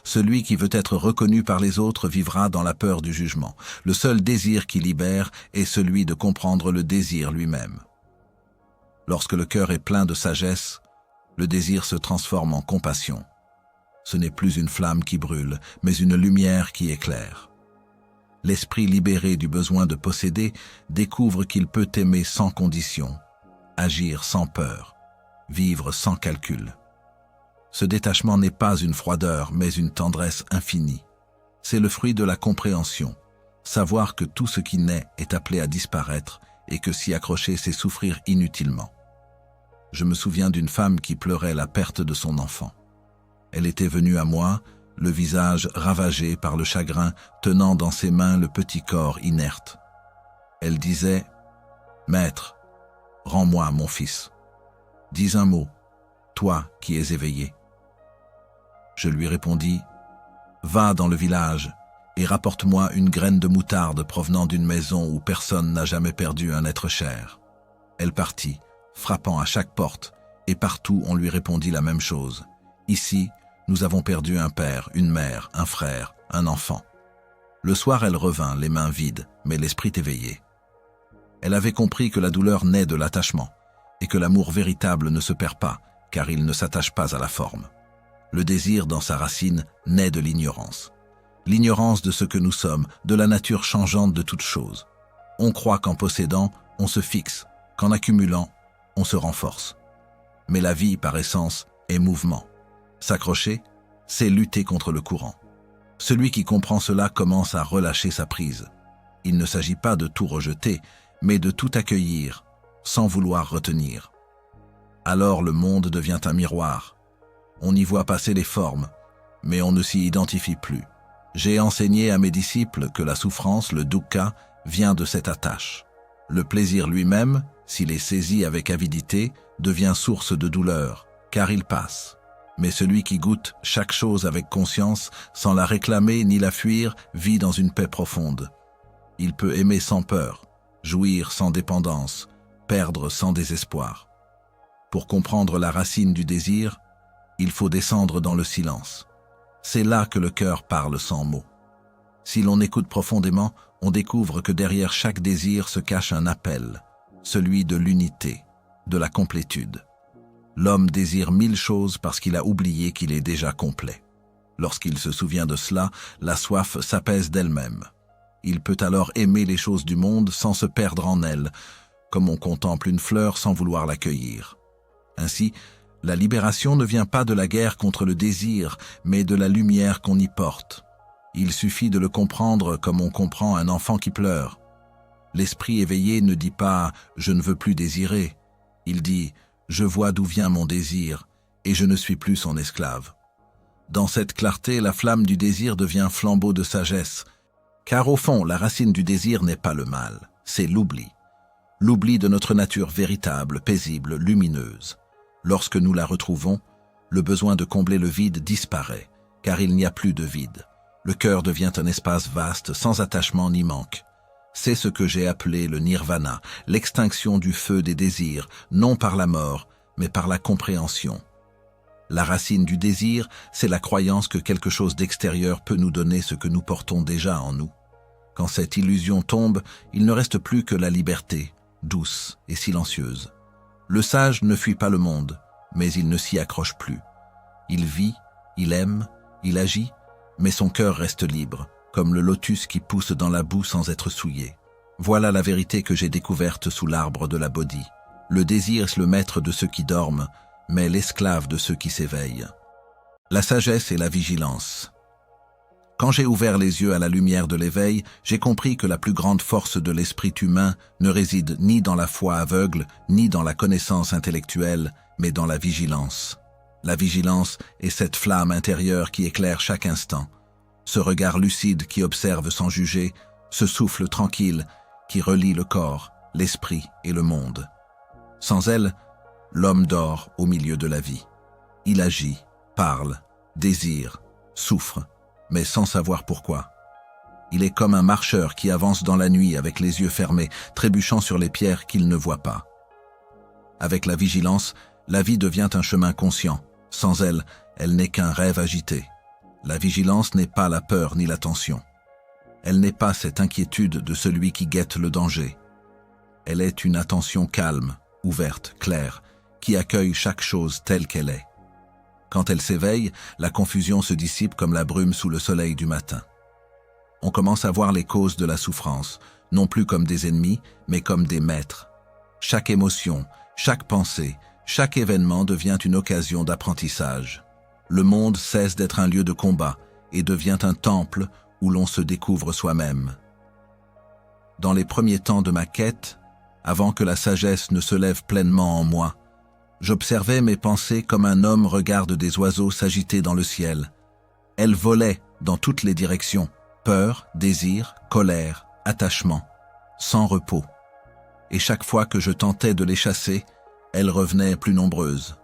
Celui qui veut être reconnu par les autres vivra dans la peur du jugement. Le seul désir qui libère est celui de comprendre le désir lui-même. Lorsque le cœur est plein de sagesse, le désir se transforme en compassion. Ce n'est plus une flamme qui brûle, mais une lumière qui éclaire. L'esprit libéré du besoin de posséder découvre qu'il peut aimer sans condition, agir sans peur, vivre sans calcul. Ce détachement n'est pas une froideur, mais une tendresse infinie. C'est le fruit de la compréhension, savoir que tout ce qui naît est appelé à disparaître et que s'y accrocher, c'est souffrir inutilement. Je me souviens d'une femme qui pleurait la perte de son enfant. Elle était venue à moi, le visage ravagé par le chagrin, tenant dans ses mains le petit corps inerte. Elle disait « Maître, rends-moi mon fils. Dis un mot, toi qui es éveillé. » Je lui répondis « Va dans le village et rapporte-moi une graine de moutarde provenant d'une maison où personne n'a jamais perdu un être cher. » Elle partit, frappant à chaque porte, et partout on lui répondit la même chose. Ici, nous avons perdu un père, une mère, un frère, un enfant. Le soir, elle revint, les mains vides, mais l'esprit éveillé. Elle avait compris que la douleur naît de l'attachement, et que l'amour véritable ne se perd pas, car il ne s'attache pas à la forme. Le désir, dans sa racine, naît de l'ignorance. L'ignorance de ce que nous sommes, de la nature changeante de toute chose. On croit qu'en possédant, on se fixe, qu'en accumulant, on se renforce. Mais la vie, par essence, est mouvement. S'accrocher, c'est lutter contre le courant. Celui qui comprend cela commence à relâcher sa prise. Il ne s'agit pas de tout rejeter, mais de tout accueillir, sans vouloir retenir. Alors le monde devient un miroir. On y voit passer les formes, mais on ne s'y identifie plus. J'ai enseigné à mes disciples que la souffrance, le dukkha, vient de cette attache. Le plaisir lui-même, s'il est saisi avec avidité, devient source de douleur, car il passe. Mais celui qui goûte chaque chose avec conscience, sans la réclamer ni la fuir, vit dans une paix profonde. Il peut aimer sans peur, jouir sans dépendance, perdre sans désespoir. Pour comprendre la racine du désir, il faut descendre dans le silence. C'est là que le cœur parle sans mots. Si l'on écoute profondément, on découvre que derrière chaque désir se cache un appel, celui de l'unité, de la complétude. L'homme désire 1000 choses parce qu'il a oublié qu'il est déjà complet. Lorsqu'il se souvient de cela, la soif s'apaise d'elle-même. Il peut alors aimer les choses du monde sans se perdre en elles, comme on contemple une fleur sans vouloir l'accueillir. Ainsi, la libération ne vient pas de la guerre contre le désir, mais de la lumière qu'on y porte. Il suffit de le comprendre comme on comprend un enfant qui pleure. L'esprit éveillé ne dit pas « je ne veux plus désirer », il dit « je vois d'où vient mon désir et je ne suis plus son esclave ». Dans cette clarté, la flamme du désir devient flambeau de sagesse, car au fond, la racine du désir n'est pas le mal, c'est l'oubli. L'oubli de notre nature véritable, paisible, lumineuse. Lorsque nous la retrouvons, le besoin de combler le vide disparaît, car il n'y a plus de vide. Le cœur devient un espace vaste, sans attachement ni manque. C'est ce que j'ai appelé le nirvana, l'extinction du feu des désirs, non par la mort, mais par la compréhension. La racine du désir, c'est la croyance que quelque chose d'extérieur peut nous donner ce que nous portons déjà en nous. Quand cette illusion tombe, il ne reste plus que la liberté, douce et silencieuse. Le sage ne fuit pas le monde, mais il ne s'y accroche plus. Il vit, il aime, il agit, mais son cœur reste libre, comme le lotus qui pousse dans la boue sans être souillé. Voilà la vérité que j'ai découverte sous l'arbre de la Bodhi. Le désir est le maître de ceux qui dorment, mais l'esclave de ceux qui s'éveillent. La sagesse et la vigilance. Quand j'ai ouvert les yeux à la lumière de l'éveil, j'ai compris que la plus grande force de l'esprit humain ne réside ni dans la foi aveugle, ni dans la connaissance intellectuelle, mais dans la vigilance. La vigilance est cette flamme intérieure qui éclaire chaque instant, ce regard lucide qui observe sans juger, ce souffle tranquille qui relie le corps, l'esprit et le monde. Sans elle, l'homme dort au milieu de la vie. Il agit, parle, désire, souffre, mais sans savoir pourquoi. Il est comme un marcheur qui avance dans la nuit avec les yeux fermés, trébuchant sur les pierres qu'il ne voit pas. Avec la vigilance, la vie devient un chemin conscient. Sans elle, elle n'est qu'un rêve agité. La vigilance n'est pas la peur ni la tension. Elle n'est pas cette inquiétude de celui qui guette le danger. Elle est une attention calme, ouverte, claire, qui accueille chaque chose telle qu'elle est. Quand elle s'éveille, la confusion se dissipe comme la brume sous le soleil du matin. On commence à voir les causes de la souffrance, non plus comme des ennemis, mais comme des maîtres. Chaque émotion, chaque pensée, chaque événement devient une occasion d'apprentissage. Le monde cesse d'être un lieu de combat et devient un temple où l'on se découvre soi-même. Dans les premiers temps de ma quête, avant que la sagesse ne se lève pleinement en moi, j'observais mes pensées comme un homme regarde des oiseaux s'agiter dans le ciel. Elles volaient dans toutes les directions, peur, désir, colère, attachement, sans repos. Et chaque fois que je tentais de les chasser, elles revenaient plus nombreuses.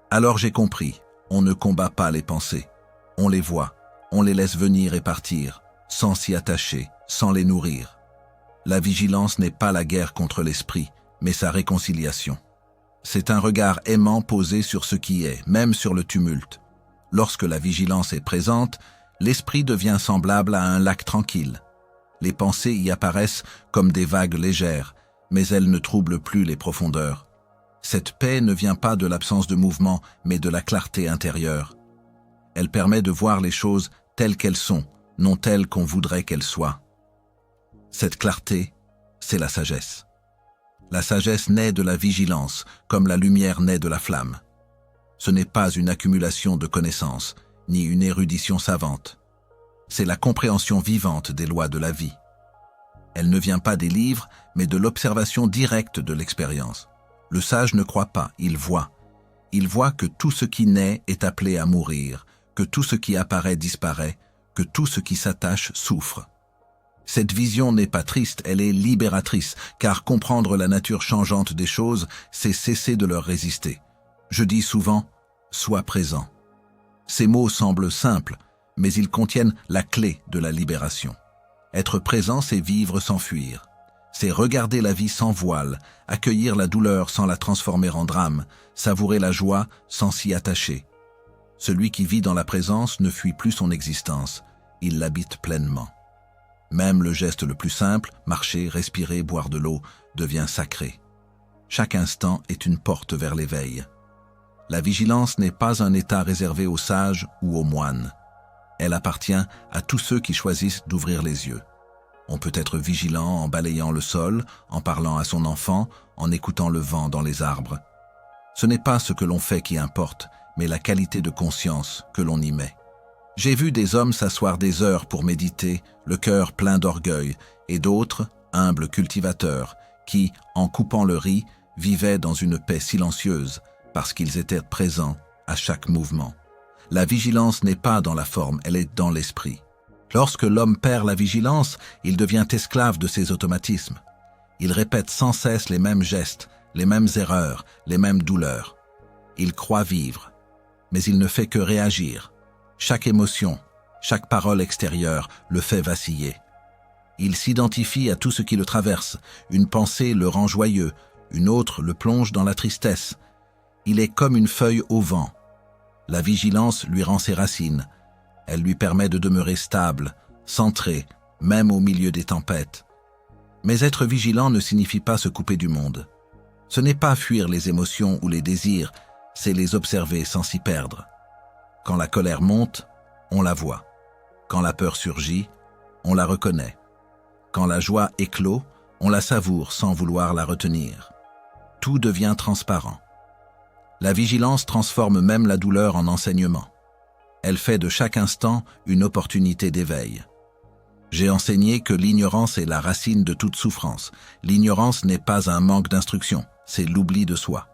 Alors j'ai compris, on ne combat pas les pensées. On les voit, on les laisse venir et partir, sans s'y attacher, sans les nourrir. La vigilance n'est pas la guerre contre l'esprit, mais sa réconciliation. C'est un regard aimant posé sur ce qui est, même sur le tumulte. Lorsque la vigilance est présente, l'esprit devient semblable à un lac tranquille. Les pensées y apparaissent comme des vagues légères, mais elles ne troublent plus les profondeurs. Cette paix ne vient pas de l'absence de mouvement, mais de la clarté intérieure. Elle permet de voir les choses telles qu'elles sont, non telles qu'on voudrait qu'elles soient. Cette clarté, c'est la sagesse. La sagesse naît de la vigilance, comme la lumière naît de la flamme. Ce n'est pas une accumulation de connaissances, ni une érudition savante. C'est la compréhension vivante des lois de la vie. Elle ne vient pas des livres, mais de l'observation directe de l'expérience. Le sage ne croit pas, il voit. Il voit que tout ce qui naît est appelé à mourir, que tout ce qui apparaît disparaît, que tout ce qui s'attache souffre. Cette vision n'est pas triste, elle est libératrice, car comprendre la nature changeante des choses, c'est cesser de leur résister. Je dis souvent « sois présent ». Ces mots semblent simples, mais ils contiennent la clé de la libération. Être présent, c'est vivre sans fuir. C'est regarder la vie sans voile, accueillir la douleur sans la transformer en drame, savourer la joie sans s'y attacher. Celui qui vit dans la présence ne fuit plus son existence, il l'habite pleinement. Même le geste le plus simple, marcher, respirer, boire de l'eau, devient sacré. Chaque instant est une porte vers l'éveil. La vigilance n'est pas un état réservé aux sages ou aux moines. Elle appartient à tous ceux qui choisissent d'ouvrir les yeux. On peut être vigilant en balayant le sol, en parlant à son enfant, en écoutant le vent dans les arbres. Ce n'est pas ce que l'on fait qui importe, mais la qualité de conscience que l'on y met. J'ai vu des hommes s'asseoir des heures pour méditer, le cœur plein d'orgueil, et d'autres, humbles cultivateurs, qui, en coupant le riz, vivaient dans une paix silencieuse, parce qu'ils étaient présents à chaque mouvement. La vigilance n'est pas dans la forme, elle est dans l'esprit. Lorsque l'homme perd la vigilance, il devient esclave de ses automatismes. Il répète sans cesse les mêmes gestes, les mêmes erreurs, les mêmes douleurs. Il croit vivre, mais il ne fait que réagir. Chaque émotion, chaque parole extérieure le fait vaciller. Il s'identifie à tout ce qui le traverse. Une pensée le rend joyeux, une autre le plonge dans la tristesse. Il est comme une feuille au vent. La vigilance lui rend ses racines. Elle lui permet de demeurer stable, centré, même au milieu des tempêtes. Mais être vigilant ne signifie pas se couper du monde. Ce n'est pas fuir les émotions ou les désirs, c'est les observer sans s'y perdre. Quand la colère monte, on la voit. Quand la peur surgit, on la reconnaît. Quand la joie éclot, on la savoure sans vouloir la retenir. Tout devient transparent. La vigilance transforme même la douleur en enseignement. Elle fait de chaque instant une opportunité d'éveil. J'ai enseigné que l'ignorance est la racine de toute souffrance. L'ignorance n'est pas un manque d'instruction, c'est l'oubli de soi.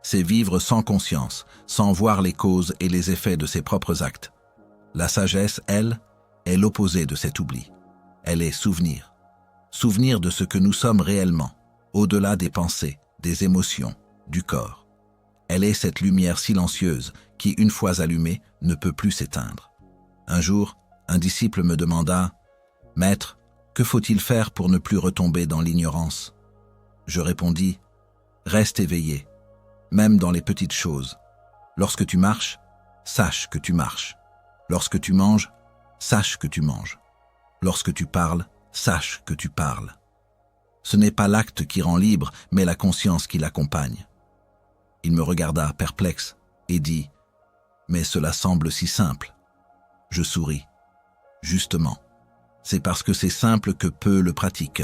C'est vivre sans conscience, sans voir les causes et les effets de ses propres actes. La sagesse, elle, est l'opposé de cet oubli. Elle est souvenir. Souvenir de ce que nous sommes réellement, au-delà des pensées, des émotions, du corps. Elle est cette lumière silencieuse qui, une fois allumée, ne peut plus s'éteindre. Un jour, un disciple me demanda « Maître, que faut-il faire pour ne plus retomber dans l'ignorance ?» Je répondis « Reste éveillé. Même dans les petites choses. Lorsque tu marches, sache que tu marches. Lorsque tu manges, sache que tu manges. Lorsque tu parles, sache que tu parles. Ce n'est pas l'acte qui rend libre, mais la conscience qui l'accompagne. » Il me regarda perplexe et dit « Mais cela semble si simple. » Je souris. Justement, c'est parce que c'est simple que peu le pratiquent.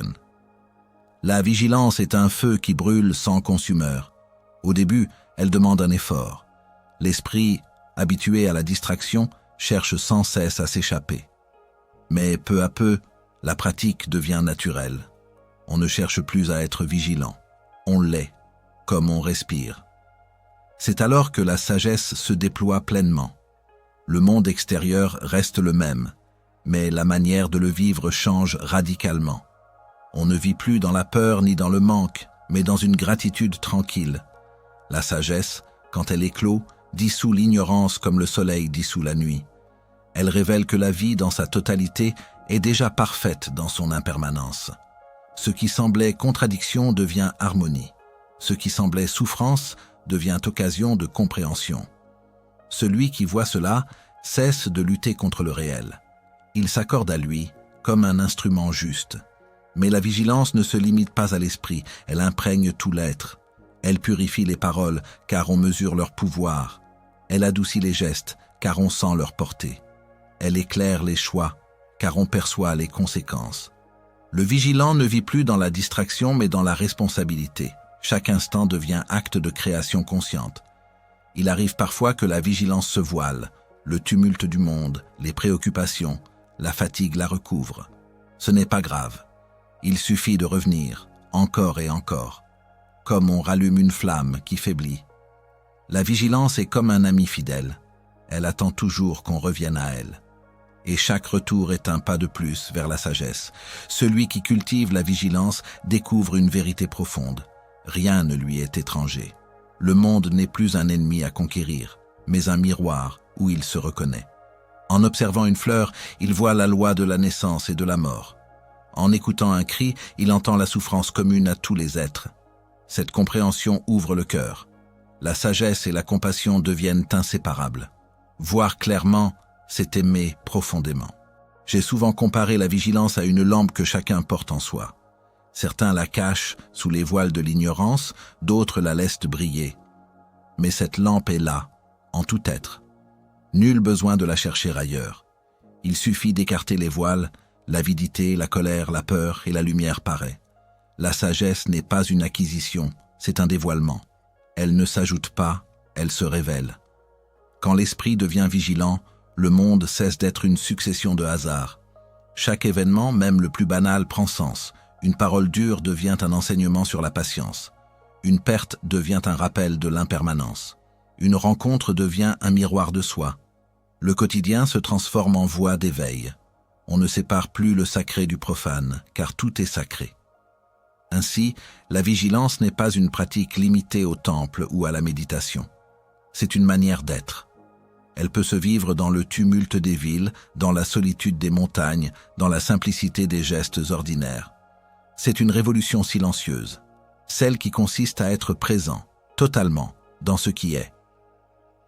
La vigilance est un feu qui brûle sans consumeur. Au début, elle demande un effort. L'esprit, habitué à la distraction, cherche sans cesse à s'échapper. Mais peu à peu, la pratique devient naturelle. On ne cherche plus à être vigilant. On l'est, comme on respire. C'est alors que la sagesse se déploie pleinement. Le monde extérieur reste le même, mais la manière de le vivre change radicalement. On ne vit plus dans la peur ni dans le manque, mais dans une gratitude tranquille. La sagesse, quand elle éclot, dissout l'ignorance comme le soleil dissout la nuit. Elle révèle que la vie dans sa totalité est déjà parfaite dans son impermanence. Ce qui semblait contradiction devient harmonie. Ce qui semblait souffrance devient occasion de compréhension. Celui qui voit cela cesse de lutter contre le réel. Il s'accorde à lui comme un instrument juste. Mais la vigilance ne se limite pas à l'esprit, elle imprègne tout l'être. Elle purifie les paroles, car on mesure leur pouvoir. Elle adoucit les gestes, car on sent leur portée. Elle éclaire les choix, car on perçoit les conséquences. Le vigilant ne vit plus dans la distraction, mais dans la responsabilité. Chaque instant devient acte de création consciente. Il arrive parfois que la vigilance se voile, le tumulte du monde, les préoccupations, la fatigue la recouvre. Ce n'est pas grave. Il suffit de revenir, encore et encore, comme on rallume une flamme qui faiblit. La vigilance est comme un ami fidèle. Elle attend toujours qu'on revienne à elle. Et chaque retour est un pas de plus vers la sagesse. Celui qui cultive la vigilance découvre une vérité profonde. Rien ne lui est étranger. Le monde n'est plus un ennemi à conquérir, mais un miroir où il se reconnaît. En observant une fleur, il voit la loi de la naissance et de la mort. En écoutant un cri, il entend la souffrance commune à tous les êtres. Cette compréhension ouvre le cœur. La sagesse et la compassion deviennent inséparables. Voir clairement, c'est aimer profondément. J'ai souvent comparé la vigilance à une lampe que chacun porte en soi. Certains la cachent sous les voiles de l'ignorance, d'autres la laissent briller. Mais cette lampe est là, en tout être. Nul besoin de la chercher ailleurs. Il suffit d'écarter les voiles, l'avidité, la colère, la peur, et la lumière paraît. La sagesse n'est pas une acquisition, c'est un dévoilement. Elle ne s'ajoute pas, elle se révèle. Quand l'esprit devient vigilant, le monde cesse d'être une succession de hasards. Chaque événement, même le plus banal, prend sens. Une parole dure devient un enseignement sur la patience. Une perte devient un rappel de l'impermanence. Une rencontre devient un miroir de soi. Le quotidien se transforme en voie d'éveil. On ne sépare plus le sacré du profane, car tout est sacré. Ainsi, la vigilance n'est pas une pratique limitée au temple ou à la méditation. C'est une manière d'être. Elle peut se vivre dans le tumulte des villes, dans la solitude des montagnes, dans la simplicité des gestes ordinaires. C'est une révolution silencieuse, celle qui consiste à être présent, totalement, dans ce qui est.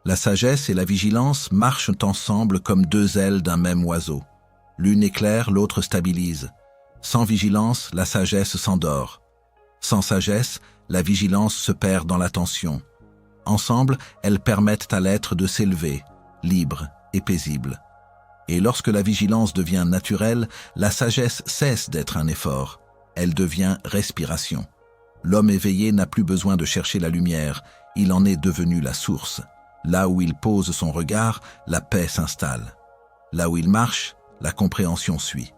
La sagesse et la vigilance marchent ensemble comme deux ailes d'un même oiseau. L'une éclaire, l'autre stabilise. Sans vigilance, la sagesse s'endort. Sans sagesse, la vigilance se perd dans l'attention. Ensemble, elles permettent à l'être de s'élever, libre et paisible. Et lorsque la vigilance devient naturelle, la sagesse cesse d'être un effort. Elle devient respiration. L'homme éveillé n'a plus besoin de chercher la lumière, il en est devenu la source. Là où il pose son regard, la paix s'installe. Là où il marche, la compréhension suit.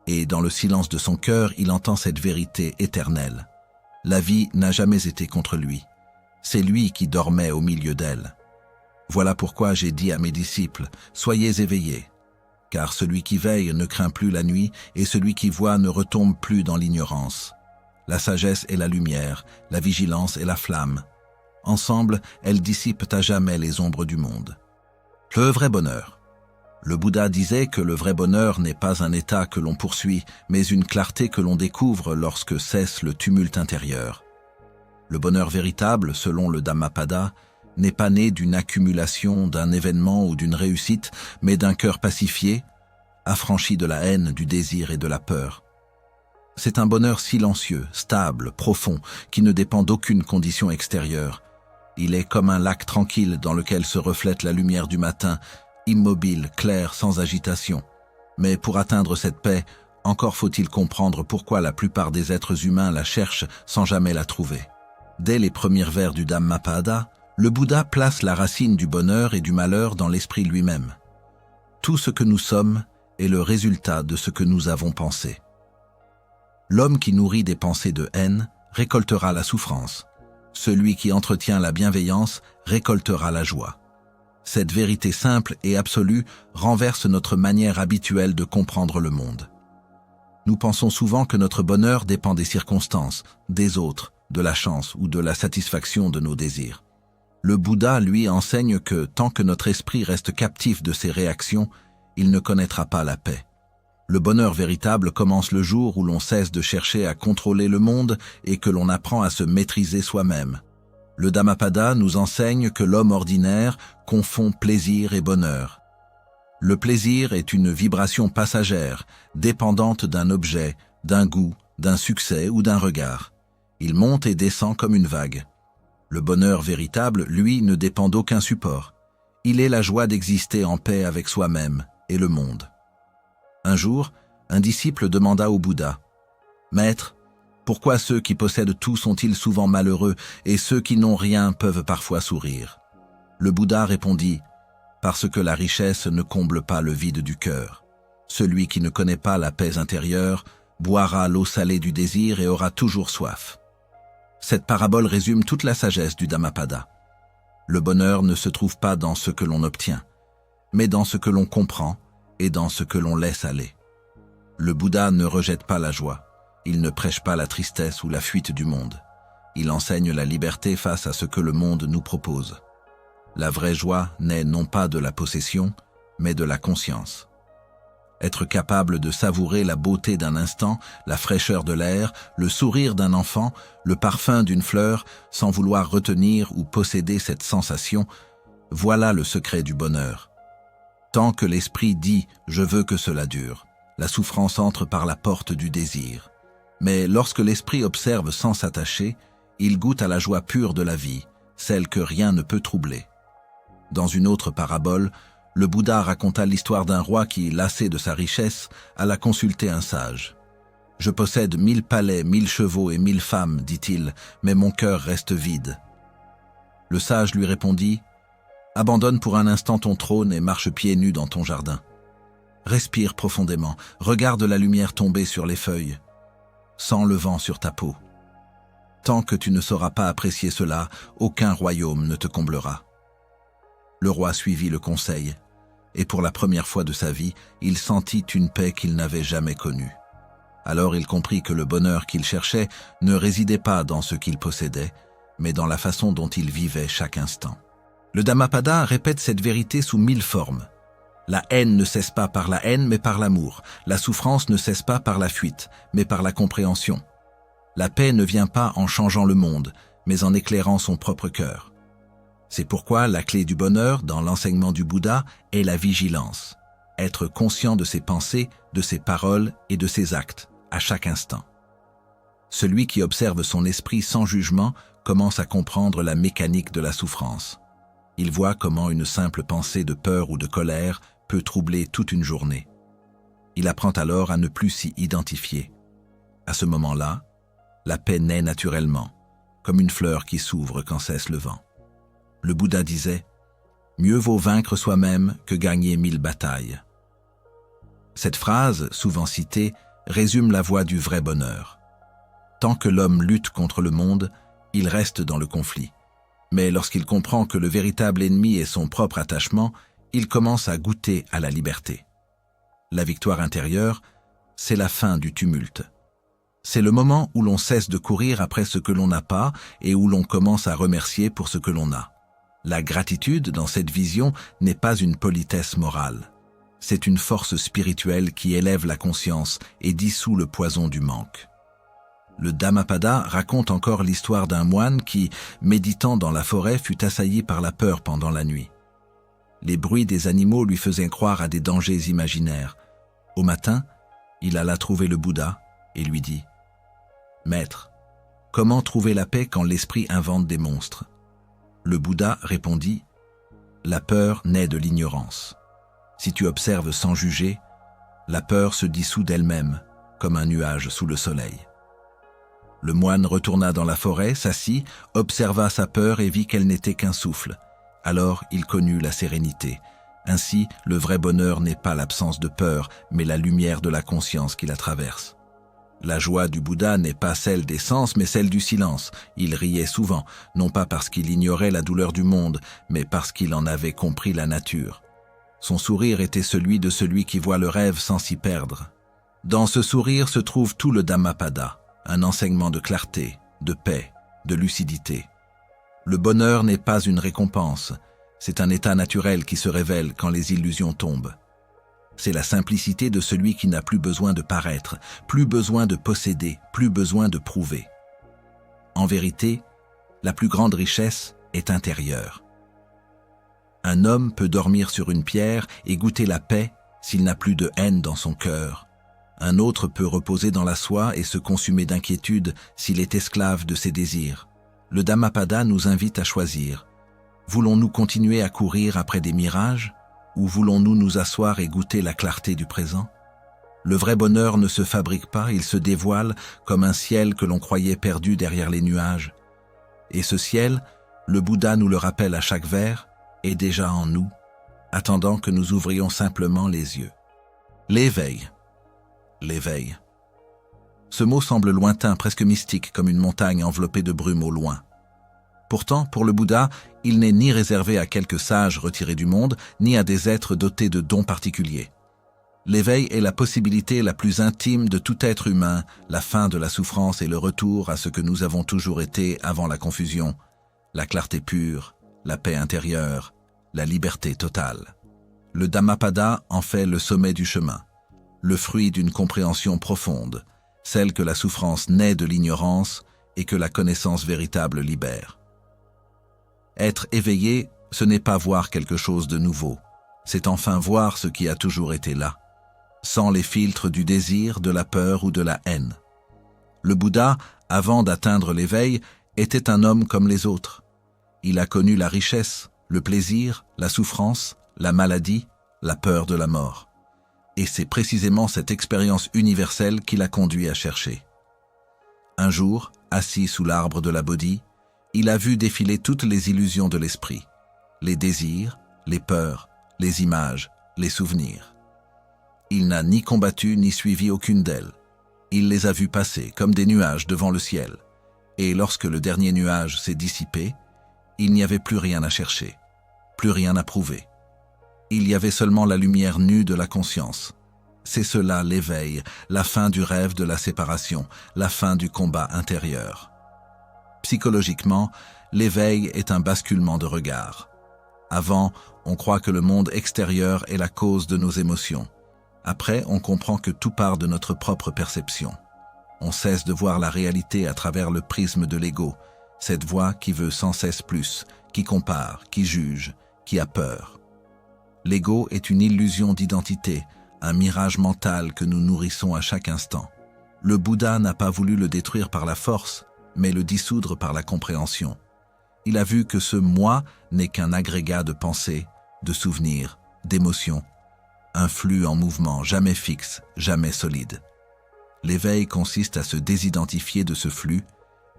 Et dans le silence de son cœur, il entend cette vérité éternelle. La vie n'a jamais été contre lui. C'est lui qui dormait au milieu d'elle. Voilà pourquoi j'ai dit à mes disciples, soyez éveillés. Car celui qui veille ne craint plus la nuit, et celui qui voit ne retombe plus dans l'ignorance. La sagesse est la lumière, la vigilance est la flamme. Ensemble, elles dissipent à jamais les ombres du monde. Le vrai bonheur. Le Bouddha disait que le vrai bonheur n'est pas un état que l'on poursuit, mais une clarté que l'on découvre lorsque cesse le tumulte intérieur. Le bonheur véritable, selon le Dhammapada, n'est pas né d'une accumulation, d'un événement ou d'une réussite, mais d'un cœur pacifié, affranchi de la haine, du désir et de la peur. C'est un bonheur silencieux, stable, profond, qui ne dépend d'aucune condition extérieure. Il est comme un lac tranquille dans lequel se reflète la lumière du matin, immobile, clair, sans agitation. Mais pour atteindre cette paix, encore faut-il comprendre pourquoi la plupart des êtres humains la cherchent sans jamais la trouver. Dès les premiers vers du Dhammapada, le Bouddha place la racine du bonheur et du malheur dans l'esprit lui-même. Tout ce que nous sommes est le résultat de ce que nous avons pensé. L'homme qui nourrit des pensées de haine récoltera la souffrance. Celui qui entretient la bienveillance récoltera la joie. Cette vérité simple et absolue renverse notre manière habituelle de comprendre le monde. Nous pensons souvent que notre bonheur dépend des circonstances, des autres, de la chance ou de la satisfaction de nos désirs. Le Bouddha, lui, enseigne que tant que notre esprit reste captif de ses réactions, il ne connaîtra pas la paix. Le bonheur véritable commence le jour où l'on cesse de chercher à contrôler le monde et que l'on apprend à se maîtriser soi-même. Le Dhammapada nous enseigne que l'homme ordinaire confond plaisir et bonheur. Le plaisir est une vibration passagère, dépendante d'un objet, d'un goût, d'un succès ou d'un regard. Il monte et descend comme une vague. Le bonheur véritable, lui, ne dépend d'aucun support. Il est la joie d'exister en paix avec soi-même et le monde. Un jour, un disciple demanda au Bouddha, « Maître, pourquoi ceux qui possèdent tout sont-ils souvent malheureux et ceux qui n'ont rien peuvent parfois sourire ?» Le Bouddha répondit, « Parce que la richesse ne comble pas le vide du cœur. Celui qui ne connaît pas la paix intérieure boira l'eau salée du désir et aura toujours soif. Cette parabole résume toute la sagesse du Dhammapada. Le bonheur ne se trouve pas dans ce que l'on obtient, mais dans ce que l'on comprend et dans ce que l'on laisse aller. Le Bouddha ne rejette pas la joie, il ne prêche pas la tristesse ou la fuite du monde. Il enseigne la liberté face à ce que le monde nous propose. La vraie joie naît non pas de la possession, mais de la conscience. Être capable de savourer la beauté d'un instant, la fraîcheur de l'air, le sourire d'un enfant, le parfum d'une fleur, sans vouloir retenir ou posséder cette sensation, voilà le secret du bonheur. Tant que l'esprit dit « je veux que cela dure », la souffrance entre par la porte du désir. Mais lorsque l'esprit observe sans s'attacher, il goûte à la joie pure de la vie, celle que rien ne peut troubler. Dans une autre parabole, le Bouddha raconta l'histoire d'un roi qui, lassé de sa richesse, alla consulter un sage. « Je possède 1000 palais, 1000 chevaux et 1000 femmes, dit-il, mais mon cœur reste vide. » Le sage lui répondit « Abandonne pour un instant ton trône et marche pieds nus dans ton jardin. Respire profondément, regarde la lumière tomber sur les feuilles. Sens le vent sur ta peau. Tant que tu ne sauras pas apprécier cela, aucun royaume ne te comblera. » Le roi suivit le conseil, et pour la première fois de sa vie, il sentit une paix qu'il n'avait jamais connue. Alors il comprit que le bonheur qu'il cherchait ne résidait pas dans ce qu'il possédait, mais dans la façon dont il vivait chaque instant. Le Dhammapada répète cette vérité sous 1000 formes. La haine ne cesse pas par la haine, mais par l'amour. La souffrance ne cesse pas par la fuite, mais par la compréhension. La paix ne vient pas en changeant le monde, mais en éclairant son propre cœur. C'est pourquoi la clé du bonheur, dans l'enseignement du Bouddha, est la vigilance. Être conscient de ses pensées, de ses paroles et de ses actes, à chaque instant. Celui qui observe son esprit sans jugement commence à comprendre la mécanique de la souffrance. Il voit comment une simple pensée de peur ou de colère peut troubler toute une journée. Il apprend alors à ne plus s'y identifier. À ce moment-là, la paix naît naturellement, comme une fleur qui s'ouvre quand cesse le vent. Le Bouddha disait « Mieux vaut vaincre soi-même que gagner 1000 batailles ». Cette phrase, souvent citée, résume la voie du vrai bonheur. Tant que l'homme lutte contre le monde, il reste dans le conflit. Mais lorsqu'il comprend que le véritable ennemi est son propre attachement, il commence à goûter à la liberté. La victoire intérieure, c'est la fin du tumulte. C'est le moment où l'on cesse de courir après ce que l'on n'a pas et où l'on commence à remercier pour ce que l'on a. La gratitude, dans cette vision, n'est pas une politesse morale. C'est une force spirituelle qui élève la conscience et dissout le poison du manque. Le Dhammapada raconte encore l'histoire d'un moine qui, méditant dans la forêt, fut assailli par la peur pendant la nuit. Les bruits des animaux lui faisaient croire à des dangers imaginaires. Au matin, il alla trouver le Bouddha et lui dit « Maître, comment trouver la paix quand l'esprit invente des monstres ?» Le Bouddha répondit « La peur naît de l'ignorance. Si tu observes sans juger, la peur se dissout d'elle-même, comme un nuage sous le soleil. » Le moine retourna dans la forêt, s'assit, observa sa peur et vit qu'elle n'était qu'un souffle. Alors il connut la sérénité. Ainsi, le vrai bonheur n'est pas l'absence de peur, mais la lumière de la conscience qui la traverse. La joie du Bouddha n'est pas celle des sens, mais celle du silence. Il riait souvent, non pas parce qu'il ignorait la douleur du monde, mais parce qu'il en avait compris la nature. Son sourire était celui de celui qui voit le rêve sans s'y perdre. Dans ce sourire se trouve tout le Dhammapada, un enseignement de clarté, de paix, de lucidité. Le bonheur n'est pas une récompense, c'est un état naturel qui se révèle quand les illusions tombent. C'est la simplicité de celui qui n'a plus besoin de paraître, plus besoin de posséder, plus besoin de prouver. En vérité, la plus grande richesse est intérieure. Un homme peut dormir sur une pierre et goûter la paix s'il n'a plus de haine dans son cœur. Un autre peut reposer dans la soie et se consumer d'inquiétude s'il est esclave de ses désirs. Le Dhammapada nous invite à choisir. Voulons-nous continuer à courir après des mirages ? Ou voulons-nous nous asseoir et goûter la clarté du présent? Le vrai bonheur ne se fabrique pas, il se dévoile comme un ciel que l'on croyait perdu derrière les nuages. Et ce ciel, le Bouddha nous le rappelle à chaque vers, est déjà en nous, attendant que nous ouvrions simplement les yeux. L'éveil. L'éveil. Ce mot semble lointain, presque mystique, comme une montagne enveloppée de brume au loin. Pourtant, pour le Bouddha, il n'est ni réservé à quelques sages retirés du monde, ni à des êtres dotés de dons particuliers. L'éveil est la possibilité la plus intime de tout être humain, la fin de la souffrance et le retour à ce que nous avons toujours été avant la confusion, la clarté pure, la paix intérieure, la liberté totale. Le Dhammapada en fait le sommet du chemin, le fruit d'une compréhension profonde, celle que la souffrance naît de l'ignorance et que la connaissance véritable libère. Être éveillé, ce n'est pas voir quelque chose de nouveau, c'est enfin voir ce qui a toujours été là, sans les filtres du désir, de la peur ou de la haine. Le Bouddha, avant d'atteindre l'éveil, était un homme comme les autres. Il a connu la richesse, le plaisir, la souffrance, la maladie, la peur de la mort. Et c'est précisément cette expérience universelle qui l'a conduit à chercher. Un jour, assis sous l'arbre de la Bodhi, il a vu défiler toutes les illusions de l'esprit, les désirs, les peurs, les images, les souvenirs. Il n'a ni combattu ni suivi aucune d'elles. Il les a vues passer comme des nuages devant le ciel. Et lorsque le dernier nuage s'est dissipé, il n'y avait plus rien à chercher, plus rien à prouver. Il y avait seulement la lumière nue de la conscience. C'est cela l'éveil, la fin du rêve de la séparation, la fin du combat intérieur. Psychologiquement, l'éveil est un basculement de regard. Avant, on croit que le monde extérieur est la cause de nos émotions. Après, on comprend que tout part de notre propre perception. On cesse de voir la réalité à travers le prisme de l'ego, cette voix qui veut sans cesse plus, qui compare, qui juge, qui a peur. L'ego est une illusion d'identité, un mirage mental que nous nourrissons à chaque instant. Le Bouddha n'a pas voulu le détruire par la force, mais le dissoudre par la compréhension. Il a vu que ce « moi » n'est qu'un agrégat de pensées, de souvenirs, d'émotions, un flux en mouvement, jamais fixe, jamais solide. L'éveil consiste à se désidentifier de ce flux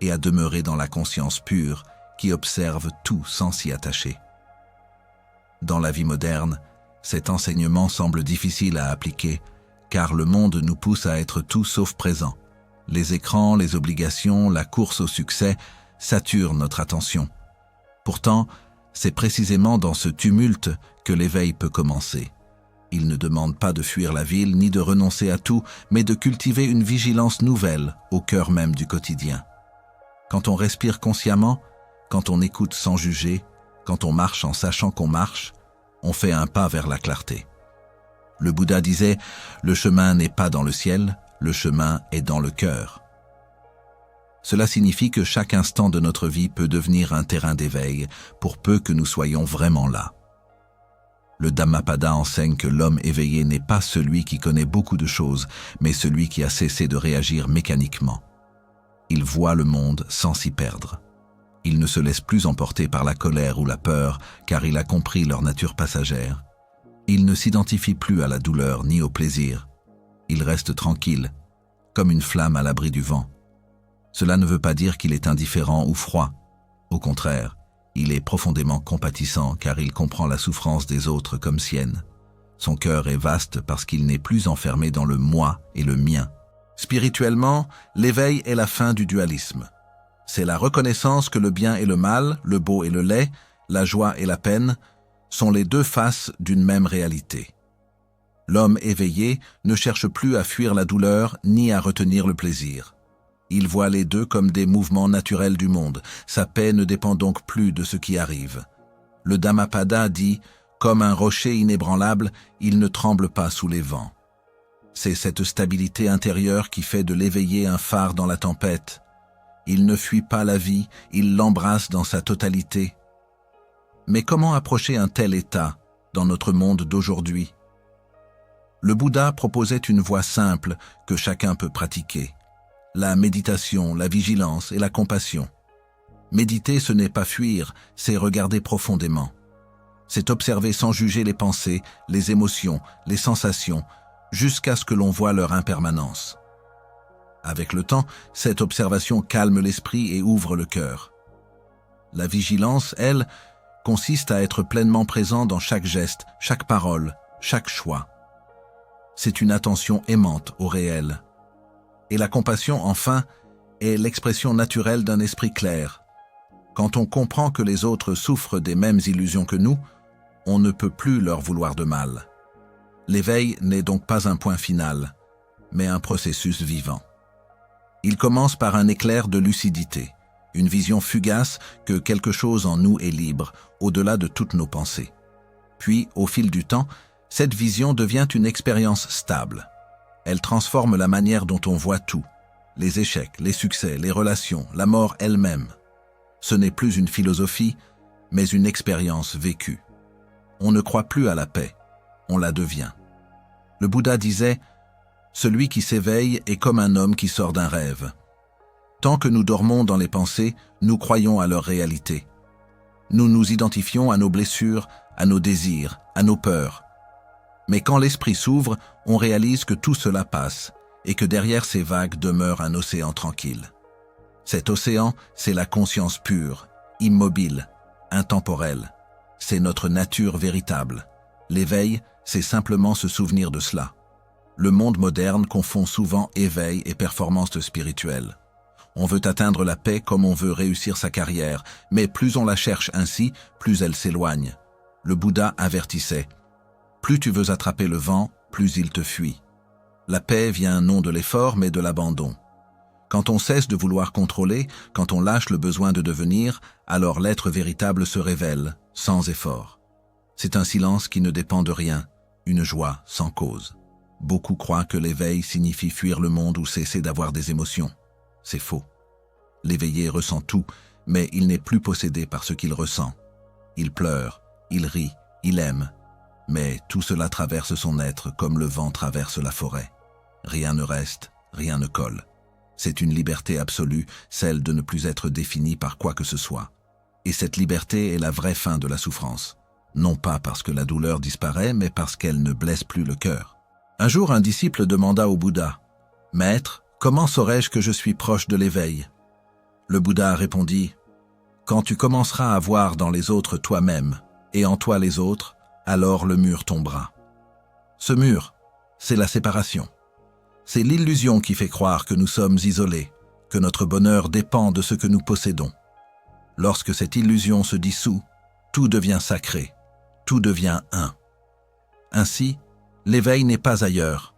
et à demeurer dans la conscience pure qui observe tout sans s'y attacher. Dans la vie moderne, cet enseignement semble difficile à appliquer car le monde nous pousse à être tout sauf présent. Les écrans, les obligations, la course au succès saturent notre attention. Pourtant, c'est précisément dans ce tumulte que l'éveil peut commencer. Il ne demande pas de fuir la ville ni de renoncer à tout, mais de cultiver une vigilance nouvelle au cœur même du quotidien. Quand on respire consciemment, quand on écoute sans juger, quand on marche en sachant qu'on marche, on fait un pas vers la clarté. Le Bouddha disait « Le chemin n'est pas dans le ciel, le chemin est dans le cœur ». Cela signifie que chaque instant de notre vie peut devenir un terrain d'éveil, pour peu que nous soyons vraiment là. Le Dhammapada enseigne que l'homme éveillé n'est pas celui qui connaît beaucoup de choses, mais celui qui a cessé de réagir mécaniquement. Il voit le monde sans s'y perdre. Il ne se laisse plus emporter par la colère ou la peur, car il a compris leur nature passagère. Il ne s'identifie plus à la douleur ni au plaisir. Il reste tranquille, comme une flamme à l'abri du vent. Cela ne veut pas dire qu'il est indifférent ou froid. Au contraire, il est profondément compatissant car il comprend la souffrance des autres comme sienne. Son cœur est vaste parce qu'il n'est plus enfermé dans le moi et le mien. Spirituellement, l'éveil est la fin du dualisme. C'est la reconnaissance que le bien et le mal, le beau et le laid, la joie et la peine, sont les deux faces d'une même réalité. L'homme éveillé ne cherche plus à fuir la douleur ni à retenir le plaisir. Il voit les deux comme des mouvements naturels du monde. Sa paix ne dépend donc plus de ce qui arrive. Le Dhammapada dit « Comme un rocher inébranlable, il ne tremble pas sous les vents ». C'est cette stabilité intérieure qui fait de l'éveillé un phare dans la tempête. Il ne fuit pas la vie, il l'embrasse dans sa totalité. Mais comment approcher un tel état dans notre monde d'aujourd'hui? Le Bouddha proposait une voie simple que chacun peut pratiquer. La méditation, la vigilance et la compassion. Méditer, ce n'est pas fuir, c'est regarder profondément. C'est observer sans juger les pensées, les émotions, les sensations, jusqu'à ce que l'on voie leur impermanence. Avec le temps, cette observation calme l'esprit et ouvre le cœur. La vigilance, elle, consiste à être pleinement présent dans chaque geste, chaque parole, chaque choix. C'est une attention aimante au réel. Et la compassion, enfin, est l'expression naturelle d'un esprit clair. Quand on comprend que les autres souffrent des mêmes illusions que nous, on ne peut plus leur vouloir de mal. L'éveil n'est donc pas un point final, mais un processus vivant. Il commence par un éclair de lucidité, une vision fugace que quelque chose en nous est libre, au-delà de toutes nos pensées. Puis, au fil du temps, cette vision devient une expérience stable. Elle transforme la manière dont on voit tout, les échecs, les succès, les relations, la mort elle-même. Ce n'est plus une philosophie, mais une expérience vécue. On ne croit plus à la paix, on la devient. Le Bouddha disait « Celui qui s'éveille est comme un homme qui sort d'un rêve. Tant que nous dormons dans les pensées, nous croyons à leur réalité. Nous nous identifions à nos blessures, à nos désirs, à nos peurs. Mais quand l'esprit s'ouvre, on réalise que tout cela passe et que derrière ces vagues demeure un océan tranquille. Cet océan, c'est la conscience pure, immobile, intemporelle. C'est notre nature véritable. L'éveil, c'est simplement se souvenir de cela. Le monde moderne confond souvent éveil et performance spirituelle. On veut atteindre la paix comme on veut réussir sa carrière, mais plus on la cherche ainsi, plus elle s'éloigne. Le Bouddha avertissait « Plus tu veux attraper le vent, plus il te fuit. » La paix vient non de l'effort, mais de l'abandon. Quand on cesse de vouloir contrôler, quand on lâche le besoin de devenir, alors l'être véritable se révèle, sans effort. C'est un silence qui ne dépend de rien, une joie sans cause. Beaucoup croient que l'éveil signifie fuir le monde ou cesser d'avoir des émotions. C'est faux. L'éveillé ressent tout, mais il n'est plus possédé par ce qu'il ressent. Il pleure, il rit, il aime. Mais tout cela traverse son être comme le vent traverse la forêt. Rien ne reste, rien ne colle. C'est une liberté absolue, celle de ne plus être définie par quoi que ce soit. Et cette liberté est la vraie fin de la souffrance. Non pas parce que la douleur disparaît, mais parce qu'elle ne blesse plus le cœur. Un jour, un disciple demanda au Bouddha « Maître, comment saurais-je que je suis proche de l'éveil ?» Le Bouddha répondit « Quand tu commenceras à voir dans les autres toi-même, et en toi les autres, alors le mur tombera. » Ce mur, c'est la séparation. C'est l'illusion qui fait croire que nous sommes isolés, que notre bonheur dépend de ce que nous possédons. Lorsque cette illusion se dissout, tout devient sacré, tout devient un. Ainsi, l'éveil n'est pas ailleurs.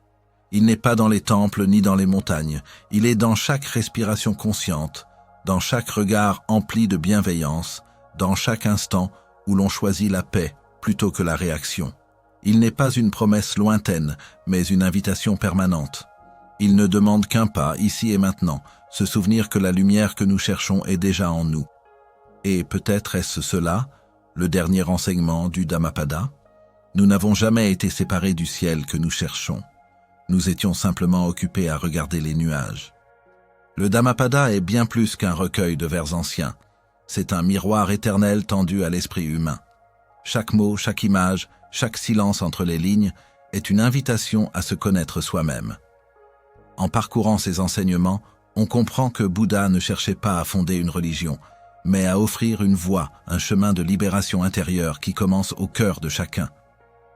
Il n'est pas dans les temples ni dans les montagnes. Il est dans chaque respiration consciente, dans chaque regard empli de bienveillance, dans chaque instant où l'on choisit la paix plutôt que la réaction. Il n'est pas une promesse lointaine, mais une invitation permanente. Il ne demande qu'un pas, ici et maintenant, se souvenir que la lumière que nous cherchons est déjà en nous. Et peut-être est-ce cela, le dernier enseignement du Dhammapada? Nous n'avons jamais été séparés du ciel que nous cherchons. Nous étions simplement occupés à regarder les nuages. Le Dhammapada est bien plus qu'un recueil de vers anciens. C'est un miroir éternel tendu à l'esprit humain. Chaque mot, chaque image, chaque silence entre les lignes est une invitation à se connaître soi-même. En parcourant ces enseignements, on comprend que Bouddha ne cherchait pas à fonder une religion, mais à offrir une voie, un chemin de libération intérieure qui commence au cœur de chacun.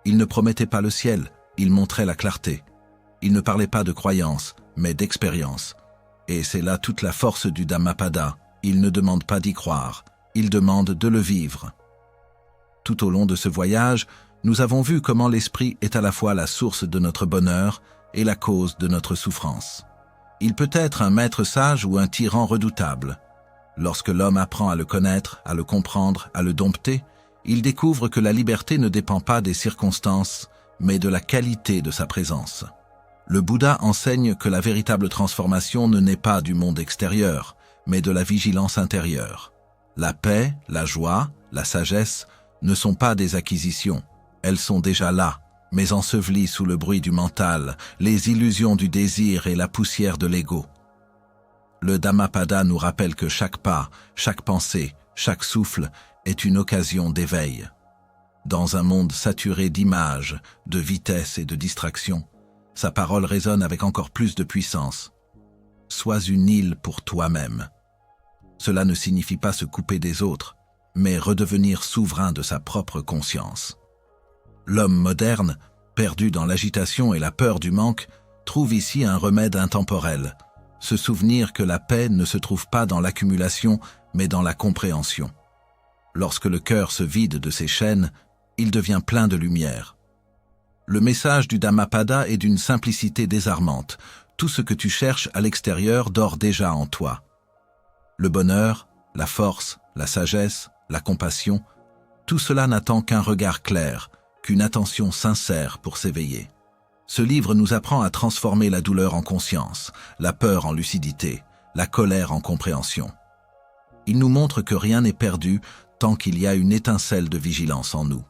Il ne promettait pas le ciel, il montrait la clarté. Il ne parlait pas de croyance, mais d'expérience. Et c'est là toute la force du Dhammapada. Il ne demande pas d'y croire, il demande de le vivre. Tout au long de ce voyage, nous avons vu comment l'esprit est à la fois la source de notre bonheur et la cause de notre souffrance. Il peut être un maître sage ou un tyran redoutable. Lorsque l'homme apprend à le connaître, à le comprendre, à le dompter, il découvre que la liberté ne dépend pas des circonstances, mais de la qualité de sa présence. Le Bouddha enseigne que la véritable transformation ne naît pas du monde extérieur, mais de la vigilance intérieure. La paix, la joie, la sagesse ne sont pas des acquisitions, elles sont déjà là, mais ensevelies sous le bruit du mental, les illusions du désir et la poussière de l'ego. Le Dhammapada nous rappelle que chaque pas, chaque pensée, chaque souffle est une occasion d'éveil. Dans un monde saturé d'images, de vitesse et de distraction, sa parole résonne avec encore plus de puissance. Sois une île pour toi-même. Cela ne signifie pas se couper des autres, mais redevenir souverain de sa propre conscience. L'homme moderne, perdu dans l'agitation et la peur du manque, trouve ici un remède intemporel, se souvenir que la paix ne se trouve pas dans l'accumulation, mais dans la compréhension. Lorsque le cœur se vide de ses chaînes, il devient plein de lumière. Le message du Dhammapada est d'une simplicité désarmante. Tout ce que tu cherches à l'extérieur dort déjà en toi. Le bonheur, la force, la sagesse, la compassion, tout cela n'attend qu'un regard clair, qu'une attention sincère pour s'éveiller. Ce livre nous apprend à transformer la douleur en conscience, la peur en lucidité, la colère en compréhension. Il nous montre que rien n'est perdu tant qu'il y a une étincelle de vigilance en nous.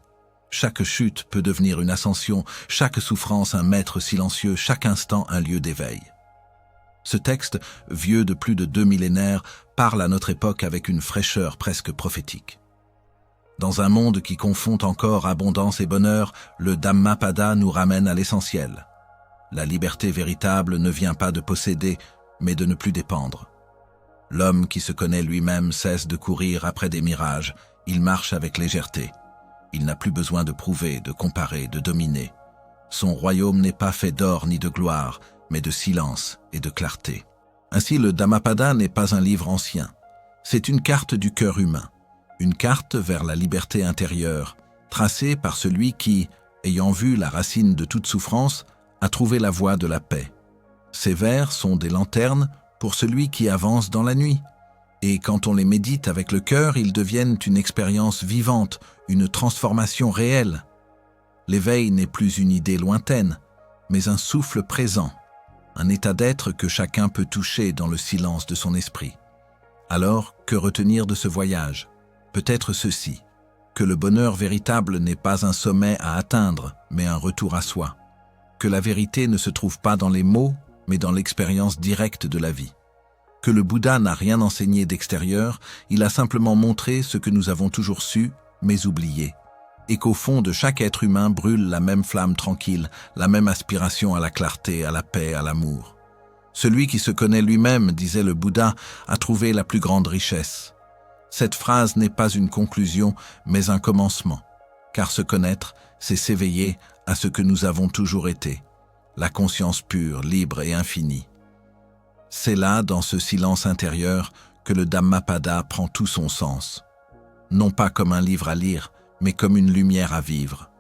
Chaque chute peut devenir une ascension, chaque souffrance un maître silencieux, chaque instant un lieu d'éveil. Ce texte, vieux de plus de 2 millénaires, parle à notre époque avec une fraîcheur presque prophétique. Dans un monde qui confond encore abondance et bonheur, le Dhammapada nous ramène à l'essentiel. La liberté véritable ne vient pas de posséder, mais de ne plus dépendre. L'homme qui se connaît lui-même cesse de courir après des mirages, il marche avec légèreté. Il n'a plus besoin de prouver, de comparer, de dominer. Son royaume n'est pas fait d'or ni de gloire, mais de silence et de clarté. Ainsi, le Dhammapada n'est pas un livre ancien. C'est une carte du cœur humain, une carte vers la liberté intérieure, tracée par celui qui, ayant vu la racine de toute souffrance, a trouvé la voie de la paix. Ces vers sont des lanternes pour celui qui avance dans la nuit. Et quand on les médite avec le cœur, ils deviennent une expérience vivante, une transformation réelle. L'éveil n'est plus une idée lointaine, mais un souffle présent, un état d'être que chacun peut toucher dans le silence de son esprit. Alors, que retenir de ce voyage? Peut-être ceci, que le bonheur véritable n'est pas un sommet à atteindre, mais un retour à soi. Que la vérité ne se trouve pas dans les mots, mais dans l'expérience directe de la vie. Que le Bouddha n'a rien enseigné d'extérieur, il a simplement montré ce que nous avons toujours su, mais oublié. Et qu'au fond de chaque être humain brûle la même flamme tranquille, la même aspiration à la clarté, à la paix, à l'amour. Celui qui se connaît lui-même, disait le Bouddha, a trouvé la plus grande richesse. Cette phrase n'est pas une conclusion, mais un commencement. Car se connaître, c'est s'éveiller à ce que nous avons toujours été, la conscience pure, libre et infinie. C'est là, dans ce silence intérieur, que le Dhammapada prend tout son sens. Non pas comme un livre à lire, mais comme une lumière à vivre.